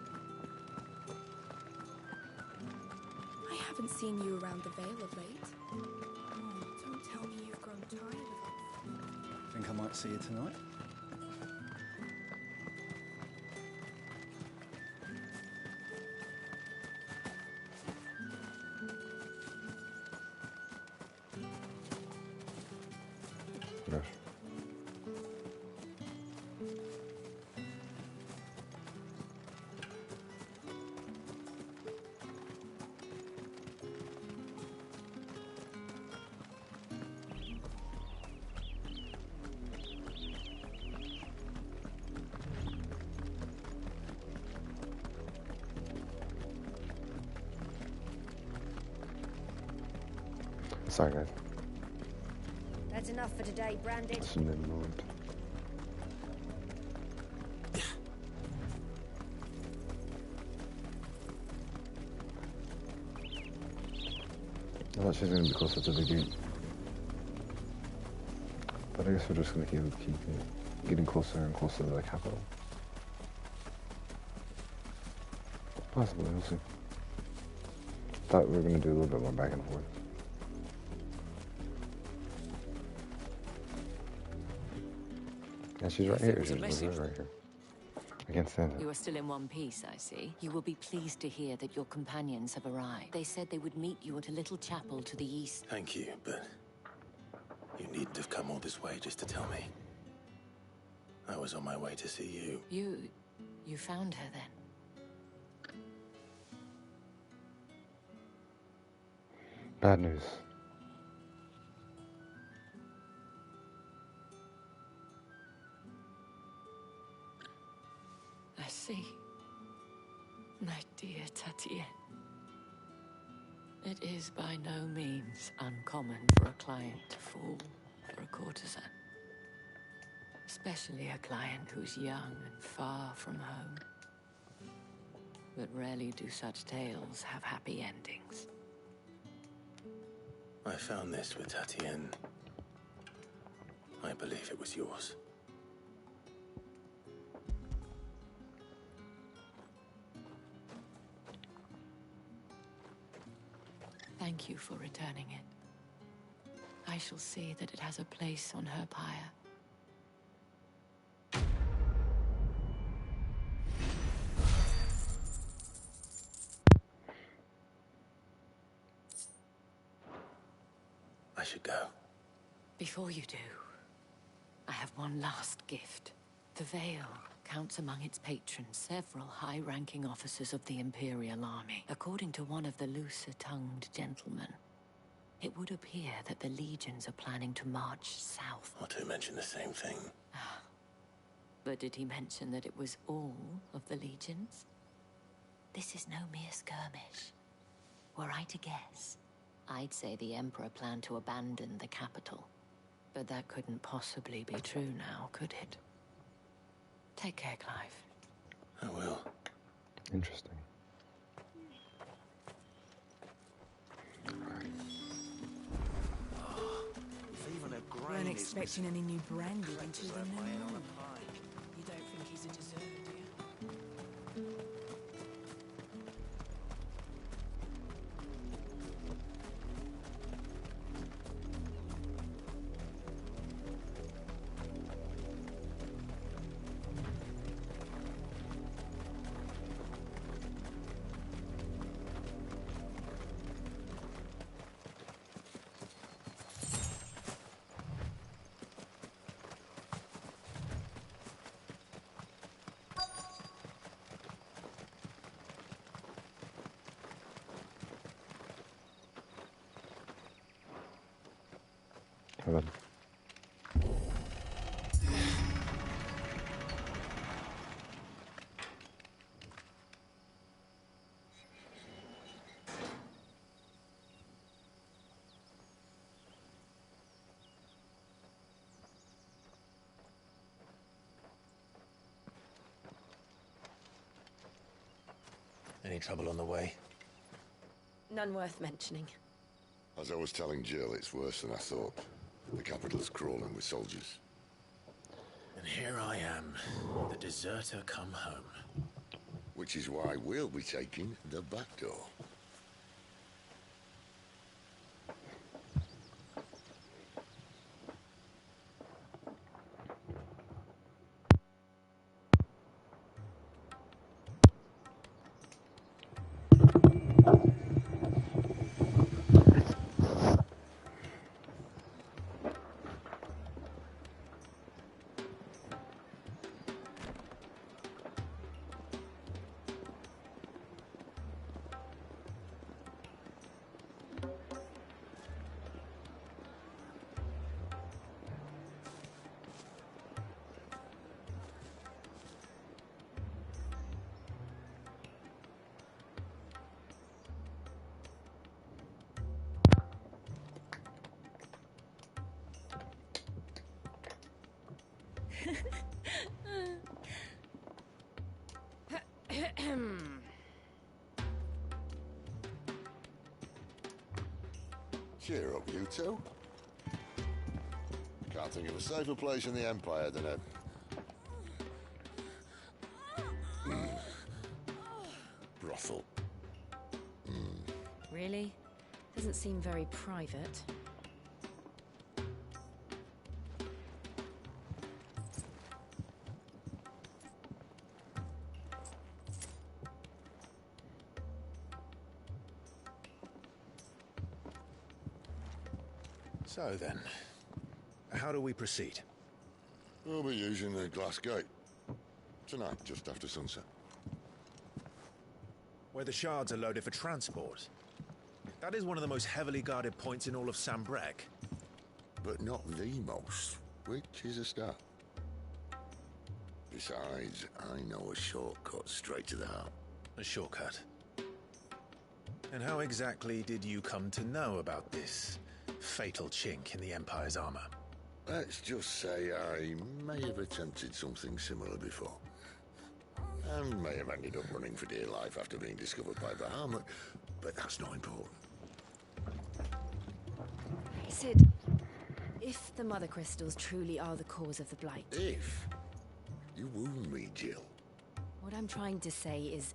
I haven't seen you around the Vale of late. Oh, don't tell me you've grown tired of us. Think I might see you tonight? Gosh. Sorry, guys. That's enough for today, Branded. I shouldn't have moved. I thought she was going to be closer to the gate. But I guess we're just going to keep getting closer and closer to the capital. Possibly, we'll see. Thought we were going to do a little bit more back and forth. Yeah, she's right here. She's right here. I can't stand it. You are still in one piece, I see. You will be pleased to hear that your companions have arrived. They said they would meet you at a little chapel to the east. Thank you, but you needn't have come all this way just to tell me. I was on my way to see you. You found her then? Bad news. I see. My dear Tatienne. It is by no means uncommon for a client to fall for a courtesan. Especially a client who's young and far from home. But rarely do such tales have happy endings. I found this with Tatienne. I believe it was yours. Thank you for returning it. I shall see that it has a place on her pyre. I should go. Before you do, I have one last gift. The Veil counts among its patrons several high-ranking officers of the Imperial Army. According to one of the looser-tongued gentlemen, it would appear that the legions are planning to march south. Not to mention the same thing. But did he mention that it was all of the legions? This is no mere skirmish. Were I to guess, I'd say the Emperor planned to abandon the capital. But that couldn't possibly be true now, could it? Take care, Clive. I will. Interesting. Weren't expecting any new brandy until the new moon. You don't think he's a deserter, do you? Hold on. Any trouble on the way? None worth mentioning. As I was telling Jill, it's worse than I thought. The capital's crawling with soldiers. And here I am, the deserter come home. Which is why we'll be taking the back door. Cheer up, you two. Can't think of a safer place in the Empire than a... brothel. Really? Doesn't seem very private. So then, how do we proceed? We'll be using the glass gate. Tonight, just after sunset. Where the shards are loaded for transport. That is one of the most heavily guarded points in all of Sambrec. But not the most, which is a start. Besides, I know a shortcut straight to the heart. A shortcut? And how exactly did you come to know about this fatal chink in the Empire's armor? Let's just say I may have attempted something similar before. And may have ended up running for dear life after being discovered by Bahamut, but that's not important. Sid, if the Mother Crystals truly are the cause of the Blight... If? You wound me, Jill. What I'm trying to say is,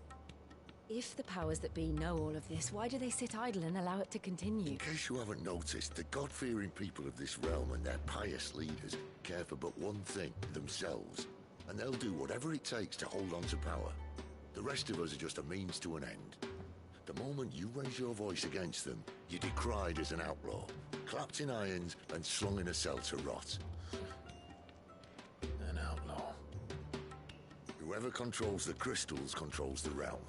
if the powers that be know all of this, why do they sit idle and allow it to continue? In case you haven't noticed, the God-fearing people of this realm and their pious leaders care for but one thing, themselves. And they'll do whatever it takes to hold on to power. The rest of us are just a means to an end. The moment you raise your voice against them, you're decried as an outlaw, clapped in irons and slung in a cell to rot. An outlaw. Whoever controls the crystals controls the realm.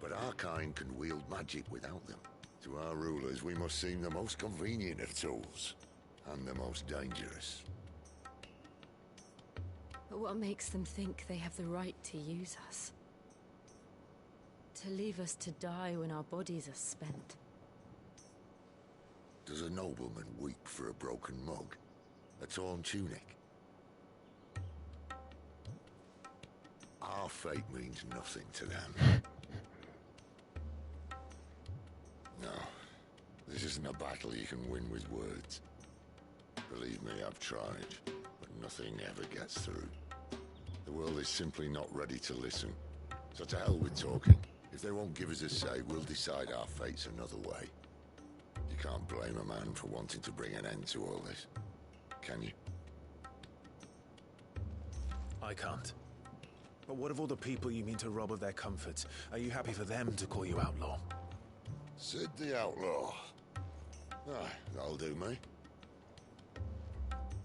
But our kind can wield magic without them. To our rulers, we must seem the most convenient of tools, and the most dangerous. But what makes them think they have the right to use us? To leave us to die when our bodies are spent? Does a nobleman weep for a broken mug? A torn tunic? Our fate means nothing to them. No, this isn't a battle you can win with words. Believe me, I've tried, but nothing ever gets through. The world is simply not ready to listen. So to hell with talking. If they won't give us a say, we'll decide our fates another way. You can't blame a man for wanting to bring an end to all this, can you? I can't. But what of all the people you mean to rob of their comforts? Are you happy for them to call you outlaw? Sid the Outlaw. Ah, that'll do me.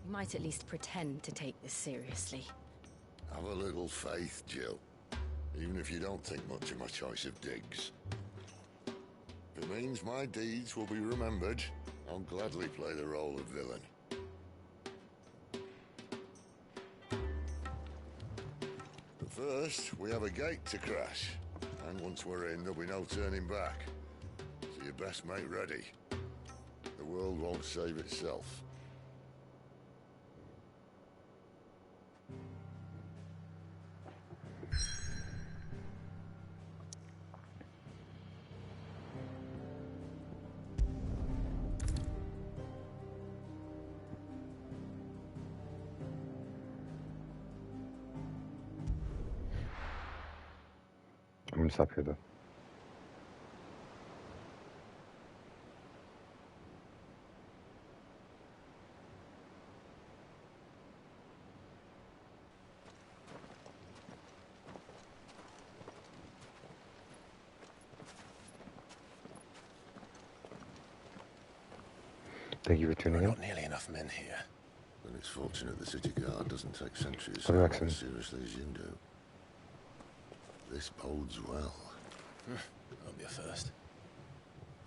You might at least pretend to take this seriously. Have a little faith, Jill. Even if you don't think much of my choice of digs. If it means my deeds will be remembered, I'll gladly play the role of villain. But first, we have a gate to crash. And once we're in, there'll be no turning back. So you best make ready. The world won't save itself. I'm gonna stop here though. Thank you for tuning in. Not nearly enough men here. Then it's fortunate the city guard doesn't take sentries What so accent? seriously as you do. This bodes well. Won't be a first.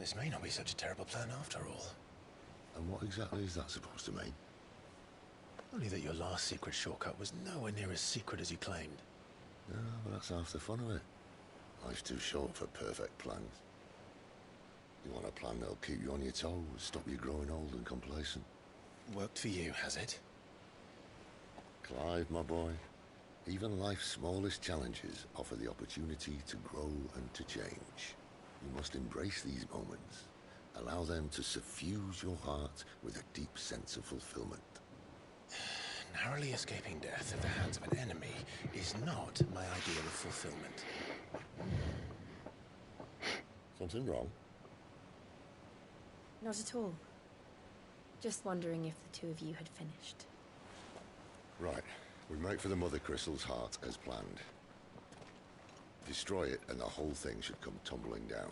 This may not be such a terrible plan after all. And what exactly is that supposed to mean? Only that your last secret shortcut was nowhere near as secret as you claimed. Yeah, but that's half the fun of it. Life's too short for perfect plans. You want a plan that'll keep you on your toes, stop you growing old and complacent. Worked for you, has it? Clive, my boy, even life's smallest challenges offer the opportunity to grow and to change. You must embrace these moments. Allow them to suffuse your heart with a deep sense of fulfillment. Narrowly escaping death at the hands of an enemy is not my ideal of fulfillment. Something wrong? Not at all. Just wondering if the two of you had finished. Right. We make for the Mother Crystal's heart as planned. Destroy it and the whole thing should come tumbling down.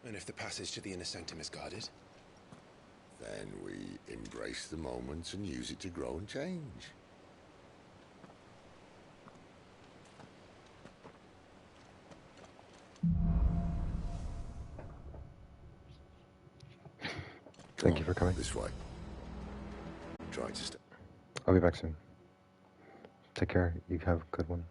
And if the passage to the inner sanctum is guarded? Then we embrace the moment and use it to grow and change. Thank you for coming. This way. Try to stay. I'll be back soon. Take care. You have a good one.